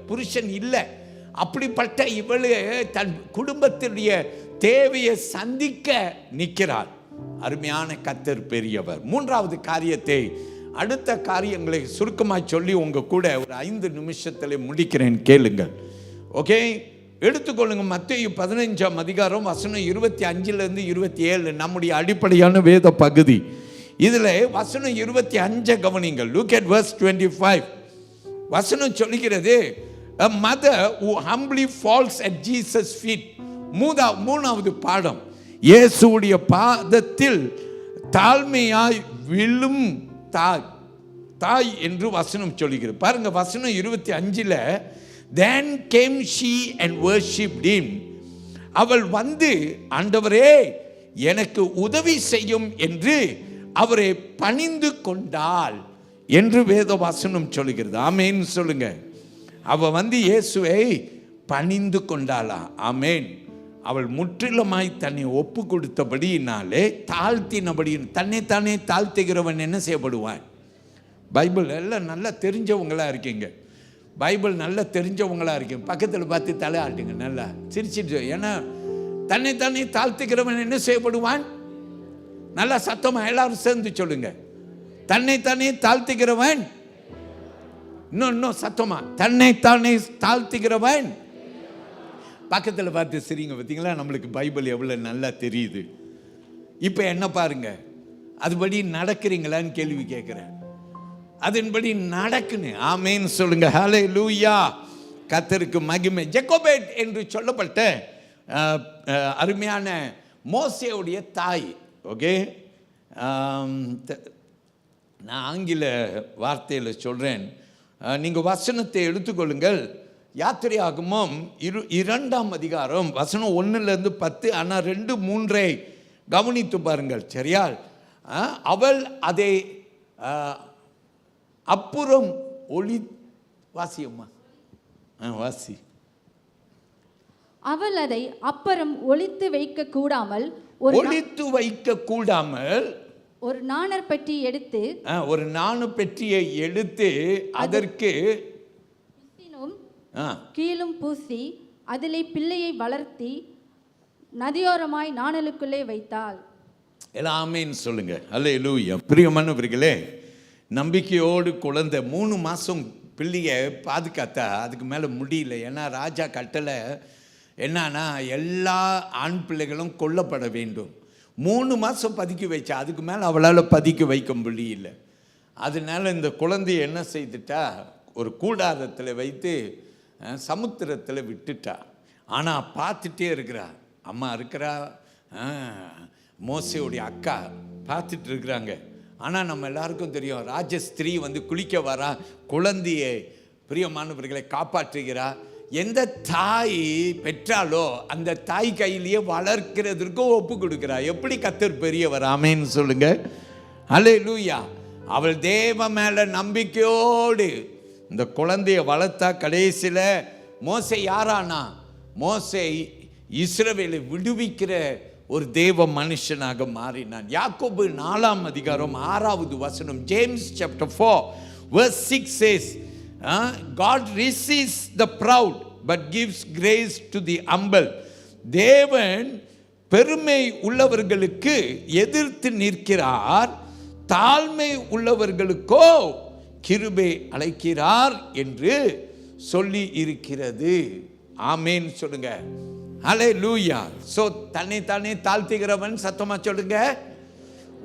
புருஷன் இல்லை. அப்படிப்பட்ட இவளு தன் குடும்பத்தினுடைய தேவையை சந்திக்க நிற்கிறாள். அருமையான கர்த்தர் பெரியவர். 3வது காரியத்தை, அடுத்த காரியங்களை சுருக்கமாக சொல்லி உங்க கூட ஒரு 5 நிமிஷத்தில் முடிக்கிறேன், கேளுங்கள். ஓகே, எடுத்துக்கொள்ளுங்க. மத்தேயு 15ஆம் அதிகாரம் வசனம் 25லிருந்து 27 நம்முடைய அடிப்படையான வேத பகுதி. இதில் வசனம் 25 கவனிங்கள். Look at verse 25. வசனம் சொல்லுகிறது, a mother who humbly falls at Jesus' feet. 3வது பாடம், இயேசுவுடைய பாதத்தில் தாழ்மையாய் விழும் தாய் என்று வசனம் சொல்லுகிறது. பாருங்க, வசனம் 25ல then came she and worshipped him. அவள் வந்து, ஆண்டவரே எனக்கு உதவி செய்யும் என்று அவரை பணிந்து கொண்டாள் என்று வேதவசனம் சொல்லுகிறது. ஆமேன் சொல்லுங்க. அவ இயேசுவை பணிந்து கொண்டாளா? ஆமேன். அவள் முற்றிலுமாய் தன்னை ஒப்பு கொடுத்தபடியினாலே, தாழ்த்தினபடி, தன்னைத்தானே தாழ்த்துகிறவன் என்ன செய்யப்படுவான்? பைபிள் எல்லாம் நல்லா தெரிஞ்சவங்களா இருக்கீங்க, பைபிள் நல்லா தெரிஞ்சவங்களா இருக்கீங்க, பக்கத்தில் பார்த்து தலை ஆட்டுங்க, நல்லா சிரிச்சிட்டு. ஏன்னா தன்னைத்தானே தாழ்த்துகிறவன் என்ன செய்யப்படுவான்? நல்லா சத்தமா எல்லாரும் சேர்ந்து சொல்லுங்க. தன்னைத்தானே தாழ்த்துகிறவன், இன்னும் சத்தமா, தன்னைத்தானே தாழ்த்துகிறவன். பக்கத்தில் பார்த்து சிரிங்க. பார்த்தீங்களா, நம்மளுக்கு பைபிள் எவ்வளோ நல்லா தெரியுது. இப்போ என்ன பாருங்க, அதுபடி நடக்கிறீங்களான்னு கேள்வி கேட்குறேன். அதன்படி நடக்குன்னு ஆமேன் சொல்லுங்க. ஹல்லேலூயா, கர்த்தருக்கு மகிமை. ஜெகோபேட் என்று சொல்லப்பட்ட அருமையான மோசேவுடைய தாய். ஓகே, நான் ஆங்கில வார்த்தையில் சொல்கிறேன், நீங்கள் வசனத்தை எடுத்துக்கொள்ளுங்கள். யாத்திரையாகமம் 2ஆம் அதிகாரம் வசனம் 1லேருந்து 10. ஆனால் 2, 3 கவனித்து பாருங்கள், சரியா? அவள் அதை அப்புறம் வாசியம்மா, வாசி. அவள் அதை அப்புறம் ஒளித்து வைக்க கூடாமல், ஒரு நாணற் பெட்டி எடுத்து, ஒரு நாணு பெட்டியை எடுத்து அதற்கு கீழும் பூசி அதிலே பிள்ளையை வளர்த்தி நதியோரமாய் நாணலுக்குள்ளே வைத்தாள். எல்லாமே சொல்லுங்க. அல்லேலூயா. பிரியமானவர்களே, நம்பிக்கையோடு குழந்தை 3 மாதம் பிள்ளைய பாதுகாத்தா அதுக்கு மேலே முடியல. ஏன்னா ராஜா கட்டளை என்னன்னா எல்லா ஆண் பிள்ளைகளும் கொல்லப்பட வேண்டும். 3 மாதம் பதுக்கி வச்சா, அதுக்கு மேலே அவளால் பதுக்கி வைக்க முடியல. அதனால இந்த குழந்தைய என்ன செய்துட்டா, ஒரு கூடாரத்தில் வைத்து சமுத்திரத்தில் விட்டுட்டா. ஆனால் பார்த்துட்டே இருக்கிறா, அம்மா இருக்கிறா, மோசேவுடைய அக்கா பார்த்துட்டு இருக்கிறாங்க. ஆனால் நம்ம எல்லாருக்கும் தெரியும், ராஜஸ்திரீ குளிக்க வரா, குழந்தையை பிரியமானவர்களை காப்பாற்றுகிறா. எந்த தாய் பெற்றாலோ அந்த தாய் கையிலேயே வளர்க்கிறதுக்கும் ஒப்பு கொடுக்கிறா. எப்படி கர்த்தர் பெரியவர். ஆமேன்னு சொல்லுங்க. அல்லேலூயா. அவள் தேவ மேல நம்பிக்கையோடு இந்த குழந்தைய வளர்த்தா. கடைசியில் மோசே யாரானா, மோசே இஸ்ரவேலை விடுவிக்கிற ஒரு தேவ மனுஷனாக மாறினான். யாக்கோபு 4ஆம் அதிகாரம் 6வது வசனம், James chapter 4 verse 6 says, God resists the proud but gives grace to the humble. தேவன் பெருமை உள்ளவர்களுக்கு எதிர்த்து நிற்கிறார், தாழ்மை உள்ளவர்களுக்கோ கிருபை அழைக்கிறார் என்று சொல்லி இருக்கிறது. ஆமேன் சொல்லுங்க. ஹல்லேலூயா. சோ தன்னைத்தானே தாழ்த்துகிறவன், சத்தமா சொல்லுங்க,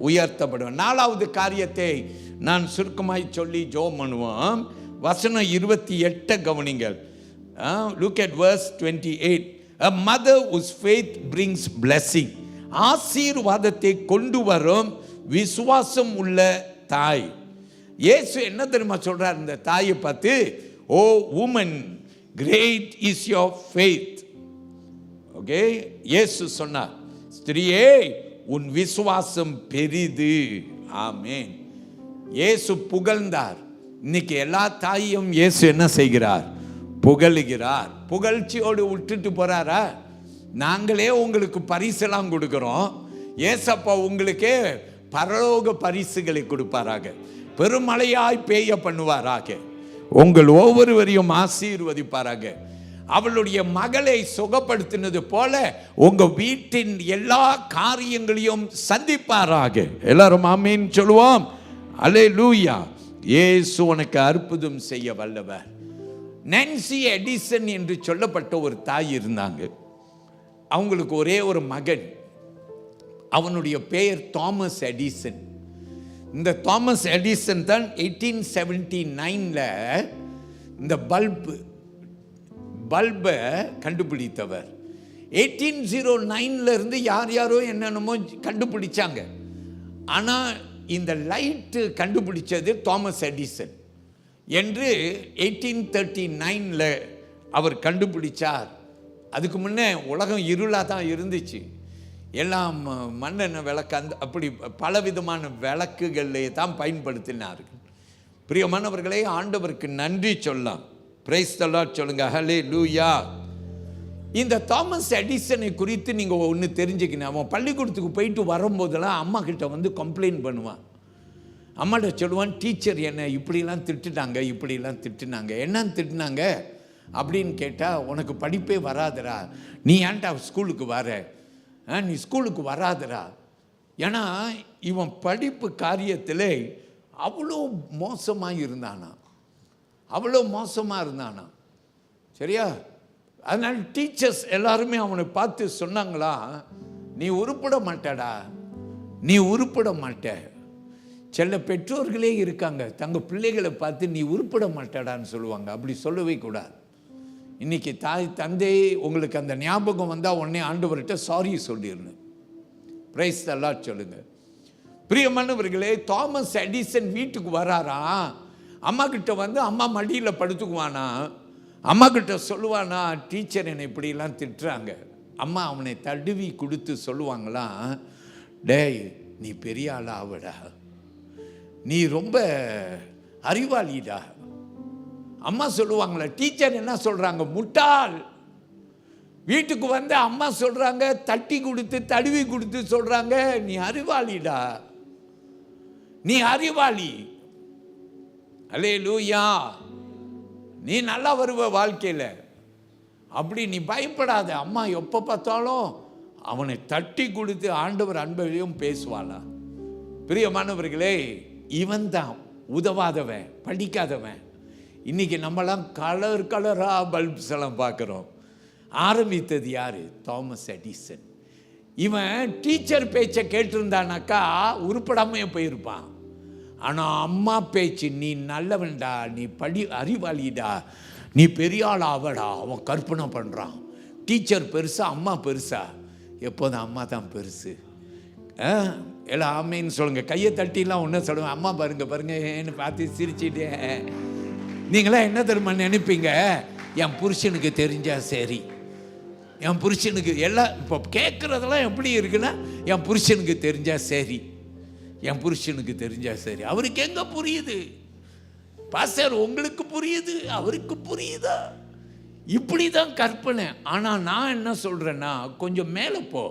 உயர்த்தப்படுவான். 4வது காரியத்தை நான் சுருக்கமாய் சொல்லி ஜெபம் பண்ணுவோம். வசனம் 28 கவனிங்கள். Look at verse 28. A mother whose faith brings blessing. ஆசீர்வாதத்தை கொண்டு வரும் விசுவாசம் உள்ள தாய். இயேசு என்ன தெரியுமா சொல்றார் இந்த தாயை பார்த்து? ஓ woman, great is your faith. Okay, இயேசு சொன்னார், ஸ்திரியே உன் விசுவாசம் பெரிது. ஆமென். இயேசு புகழ்ந்தார். இன்னைக்கு எல்லா தாயும் இயேசு என்ன செய்கிறார்? புகழுகிறார். புகழ்ச்சியோடு விட்டுட்டு போறாரா? நாங்களே உங்களுக்கு பரிசெல்லாம் கொடுக்கிறோம், ஏசப்பா உங்களுக்கே பரலோக பரிசுகளை கொடுப்பாராக, பெருமழையாய் பெய்ய பண்ணுவாராக, உங்கள் ஒவ்வொருவரையும் ஆசீர்வதிப்பாராக. அவளுடைய மகளை சுகப்படுத்தினது போல உங்க வீட்டின் எல்லா காரியங்களையும் சந்திப்பாராக. எல்லாரும் ஆமீன் சொல்லுவோம். அல்லேலூயா. இயேசு உனக்கு அற்புதம் செய்ய வல்லவர். நான்சி எடிசன் என்று சொல்லப்பட்ட ஒரு தாய் இருந்தாங்க. அவங்களுக்கு ஒரே ஒரு மகன், அவனுடைய பெயர் தாமஸ் எடிசன். இந்த தாமஸ் எடிசன் தான் 1879 இந்த பல்பை கண்டுபிடித்தவர். 1809 இருந்து யார் யாரோ என்னென்னமோ கண்டுபிடிச்சாங்க. ஆனால் இந்த லைட்டு கண்டுபிடிச்சது தாமஸ் எடிசன் என்று 1839 அவர் கண்டுபிடிச்சார். அதுக்கு முன்னே உலகம் இருளாக தான் இருந்துச்சு. எல்லாம் மண்ணெண்ணெய் விளக்கு அந்த அப்படி பலவிதமான விளக்குகளே தான் பயன்படுத்தினார்கள். பிரியமானவர்களே, ஆண்டவருக்கு நன்றி சொல்லலாம். பிரைஸ் தி லார்ட் சொல்லுங்க. ஹல்லேலூயா. இந்த தாமஸ் எடிசனை குறித்து நீங்கள் ஒன்று தெரிஞ்சுக்கணும். அவன் பள்ளிக்கூடத்துக்கு போயிட்டு வரும்போதெல்லாம் அம்மா கிட்ட வந்து கம்ப்ளைண்ட் பண்ணுவான். அம்மாட்ட சொல்லுவான், டீச்சர் என்னை இப்படிலாம் திட்டுனாங்க, இப்படிலாம் திட்டுனாங்க. என்னன்னு திட்டுனாங்க அப்படின்னு கேட்டால், உனக்கு படிப்பே வராதரா, நீ ஏன்டா ஸ்கூலுக்கு வர, நீ ஸ்கூலுக்கு வராதரா. ஏன்னா இவன் படிப்பு காரியத்தில் அவ்வளோ மோசமாக இருந்தானா, அவ்வளோ மோசமாக இருந்தானா. சரியா? அதனால் டீச்சர்ஸ் எல்லாருமே அவனை பார்த்து சொன்னாங்களா, நீ உருப்பட மாட்டடா, நீ உருப்பட மாட்ட. சில பெற்றோர்களே இருக்காங்க, தங்கள் பிள்ளைகளை பார்த்து நீ உருப்பட மாட்டடான்னு சொல்லுவாங்க. அப்படி சொல்லவே கூடாது. இன்றைக்கி தாய் தந்தை உங்களுக்கு அந்த ஞாபகம் வந்தால் உடனே ஆண்டவர்கிட்ட சாரி சொல்லிடணும். பிரைஸ் தி லார்ட் சொல்லுங்க. பிரியமானவர்களே, தாமஸ் எடிசன் வீட்டுக்கு வராரா, அம்மா கிட்ட வந்து அம்மா மடியில் படுத்துக்குவானா, அம்மா கிட்ட சொல்லுவானா, டீச்சர் என்னை இப்படிலாம் திட்டுறாங்க. அம்மா அவனை தடுவி கொடுத்து சொல்லுவாங்களாம், டேய் நீ பெரிய ஆளா ஆவடா, நீ ரொம்ப அறிவாளிடா. அம்மா சொல்லுவாங்களா, டீச்சர் என்ன சொல்கிறாங்க, முட்டாள். வீட்டுக்கு வந்து அம்மா சொல்கிறாங்க, தட்டி கொடுத்து தடுவி கொடுத்து சொல்கிறாங்க, நீ அறிவாளிடா, நீ அறிவாளி. அல்லேலூயா. நீ நல்லா வருவ வாழ்க்கையில், அப்படி நீ பயப்படாத. அம்மா எப்போ பார்த்தாலும் அவனை தட்டி கொடுத்து ஆண்டவர் அன்பையும் பேசுவாளா. பிரியமானவர்களே, இவன் தான் உதவாதவன், படிக்காதவன். இன்றைக்கி நம்மளாம் கலர் கலராக பல்ப்ஸ் எல்லாம் பார்க்குறோம். ஆரம்பித்தது யார்? Thomas Edison. இவன் டீச்சர் பேச்சை கேட்டிருந்தானாக்கா உருப்படாமையே போயிருப்பான். ஆனால் அம்மா பேச்சு, நீ நல்லவன்டா, நீ அறிவாளிடா, நீ பெரிய ஆள் ஆவடா, அவன் கற்பனை பண்ணுறான். டீச்சர் பெருசா, அம்மா பெருசா? எப்போதும் அம்மா தான் பெருசு. எல்லாம் ஆமைன்னு சொல்லுங்கள். கையை தட்டிலாம் ஒன்றும் சொல்லுவேன், அம்மா பாருங்க பாருங்க ஏன்னு பார்த்து சிரிச்சுட்டே. நீங்களாம் என்ன தெரியுமா நினைப்பீங்க, என் புருஷனுக்கு தெரிஞ்சா சரி, என் புருஷனுக்கு எல்லாம் இப்போ கேட்குறதெல்லாம் எப்படி இருக்குன்னா, என் புருஷனுக்கு தெரிஞ்சா சரி, என் புருஷனுக்கு தெரிஞ்சா சரி. அவருக்கு எங்கே புரியுது பாஸ்டர்? உங்களுக்கு புரியுது, அவருக்கு புரியுதா? இப்படி தான் கற்பனை. ஆனால் நான் என்ன சொல்கிறேன்னா, கொஞ்சம் மேலே போ.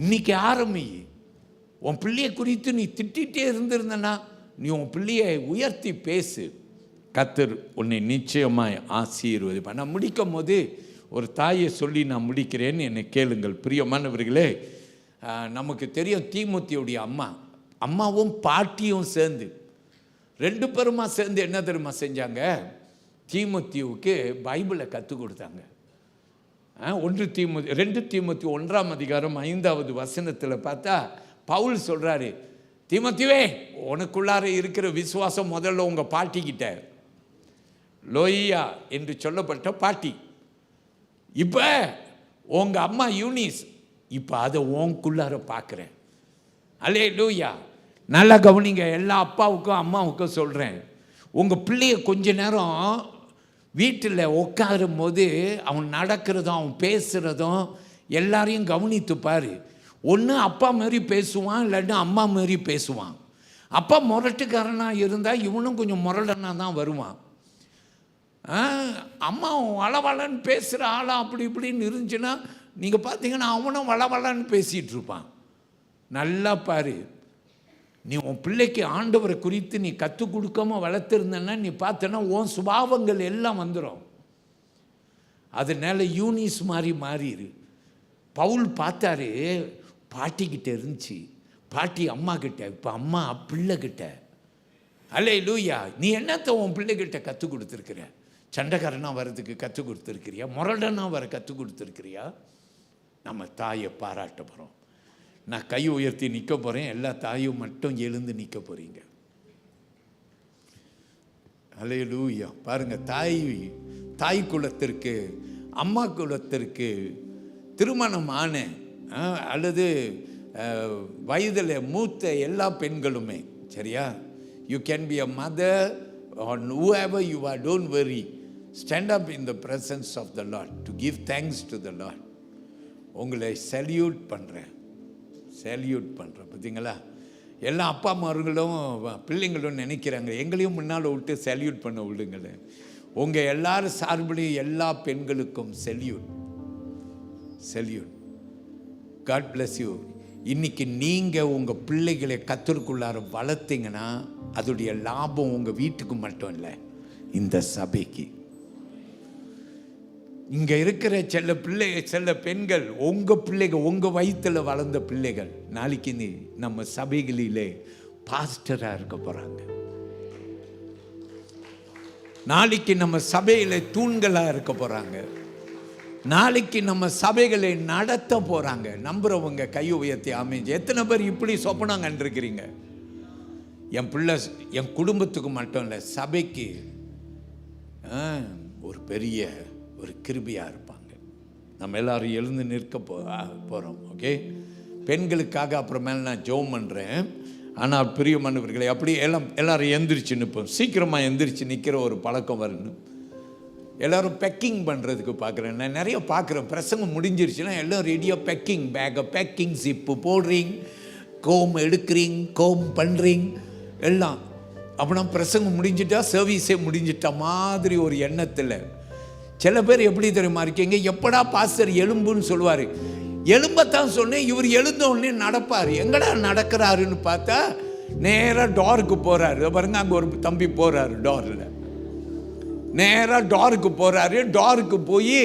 இன்னைக்கு ஆரம்பி. உன் பிள்ளையை குறித்து நீ திட்டிகிட்டே இருந்திருந்தனா, நீ உன் பிள்ளையை உயர்த்தி பேசு. கர்த்தர் உன்னை நிச்சயமாய் ஆசீர்வதிப்பார். நான் முடிக்கும் போது ஒரு தாயை சொல்லி நான் முடிக்கிறேன்னு என்னை கேளுங்கள். பிரியமானவர்களே, நமக்கு தெரியும் தீமோத்தேயுடைய அம்மாவும் பாட்டியும் சேர்ந்து, ரெண்டு பேருமா சேர்ந்து என்ன தெரியுமா செஞ்சாங்க? தீமோத்தேயுவுக்கு பைபிளை கற்றுக் கொடுத்தாங்க. 2 தீமோத்தேயு 1ஆம் அதிகாரம் 5வது வசனத்தில் பார்த்தா பவுல் சொல்கிறாரு, தீமோத்தேயுவே, உனக்குள்ளார இருக்கிற விசுவாசம் முதல்ல உங்கள் பாட்டிக்கிட்ட, லோயியா என்று சொல்லப்பட்ட பாட்டி. இப்போ உங்கள் அம்மா யூனிஸ், இப்போ அதை உனக்குள்ளார பார்க்குறேன். அல்லேலூயா. நல்லா கவனிங்க. எல்லா அப்பாவுக்கும் அம்மாவுக்கும் சொல்கிறேன், உங்கள் பிள்ளைய கொஞ்ச நேரம் வீட்டில் உட்காரும் போது அவன் நடக்கிறதும் அவன் பேசுகிறதும் எல்லாரையும் கவனித்து பாரு. ஒன்று அப்பா மாரி பேசுவான், இல்லாட்டி அம்மா மாரி பேசுவான். அப்பா முரட்டுக்காரனாக இருந்தால் இவனும் கொஞ்சம் முரடனாக தான் வருவான். அம்மா வளவளன்னு பேசுகிற ஆளா அப்படி இப்படின்னு இருந்துச்சுன்னா நீங்கள் பார்த்தீங்கன்னா அவனும் வளவளன்னு பேசிகிட்டு இருப்பான். நல்லா பாரு. நீ உன் பிள்ளைக்கு ஆண்டவரை குறித்து நீ கற்றுக் கொடுக்காம வளர்த்துருந்தன்னா நீ பார்த்தனா உன் சுபாவங்கள் எல்லாம் வந்துடும். அதனால யூனிஸ் மாதிரி மாறிடு. பவுல் பார்த்தாரு, பாட்டிக்கிட்ட இருந்துச்சு, பாட்டி அம்மா கிட்ட, இப்போ அம்மா பிள்ளைகிட்ட. அல்லேலூயா. நீ என்னத்தை உன் பிள்ளைகிட்ட கற்றுக் கொடுத்துருக்குற? சண்டைக்காரனாக வர்றதுக்கு கற்றுக் கொடுத்துருக்கிறியா? முரடனாக வர கற்றுக் கொடுத்துருக்கிறியா? நம்ம தாயை பாராட்ட போகிறோம். நான் கை உயர்த்தி நிற்க போகிறேன், எல்லா தாயும் மட்டும் எழுந்து நிற்க போகிறீங்க. அல்லேலூயா. பாருங்கள், தாய் குலத்திற்கு, அம்மா குலத்திற்கு திருமணமான அல்லது வயதில் மூத்த எல்லா பெண்களுமே, சரியா, you can be a mother or whoever you are, don't worry. Stand up in the presence of the Lord to give thanks to the Lord. உங்களை சல்யூட் பண்ணுறேன். பார்த்தீங்களா? எல்லா அப்பா அம்மார்களும் பிள்ளைங்களும் நினைக்கிறாங்க, எங்களையும் முன்னால் விட்டு சல்யூட் பண்ண விடுங்களேன். உங்கள் எல்லாரும் சார்புடைய எல்லா பெண்களுக்கும் சல்யூட். God bless you. இன்னைக்கு நீங்கள் உங்கள் பிள்ளைகளை கர்த்தருக்குள்ளார வளர்த்தீங்கன்னா அதோடைய லாபம் உங்கள் வீட்டுக்கு மட்டும் இல்லை, இந்த சபைக்கு. இங்கே இருக்கிற செல்ல பெண்கள், உங்கள் பிள்ளைகள், உங்கள் வயிற்றில் வளர்ந்த பிள்ளைகள் நாளைக்கு நம்ம சபைகளிலே பாஸ்டராக இருக்க போகிறாங்க. நாளைக்கு நம்ம சபையில் தூண்களாக இருக்க போகிறாங்க. நாளைக்கு நம்ம சபைகளை நடத்த போகிறாங்க. நம்புகிறவங்க கை உயர்த்தி ஆமென். எத்தனை பேர் இப்படி சொப்பனம் கண்டிருக்கிறீங்க? என் பிள்ளை என் குடும்பத்துக்கு மட்டும் இல்லை, சபைக்கு ஒரு பெரிய ஒரு கிருபையாக இருப்பாங்க. நம்ம எல்லாரும் எழுந்து நிற்க போகிறோம். ஓகே, பெண்களுக்காக அப்புறமேல நான் ஜெபம் பண்ணுறேன். ஆனால் பிரியமானவர்களை அப்படி எல்லாரும் எந்திரிச்சு நிற்போம். சீக்கிரமாக எந்திரிச்சு நிற்கிற ஒரு பழக்கம் வரணும். எல்லோரும் பேக்கிங் பண்ணுறதுக்கு பார்க்குறேன். நான் நிறைய பார்க்குறேன், பிரசங்கம் முடிஞ்சிருச்சுன்னா எல்லோரும் ரெடியாக பேக்கிங், பேக்கை பேக்கிங், ஜிப்பு போடுறீங்க, கோம் எடுக்கிறீங்க, கோம் பண்ணுறீங்க எல்லாம். அப்படின்னா பிரசங்கம் முடிஞ்சிட்டா சர்வீஸே முடிஞ்சிட்டா மாதிரி ஒரு எண்ணத்தில் சில பேர் எப்படி தெரியுமா இருக்கீங்க, எப்படா பாஸ்டர் எலும்புன்னு சொல்லுவார். எலும்பத்தான் சொன்னேன், இவர் எழுந்த உடனே நடப்பார். எங்கடா நடக்கிறாருன்னு பார்த்தா நேராக டோருக்கு போகிறாரு. பாருங்க, அங்கே ஒரு தம்பி போகிறாரு டோரில், நேராக டோருக்கு போகிறாரு. டோருக்கு போய்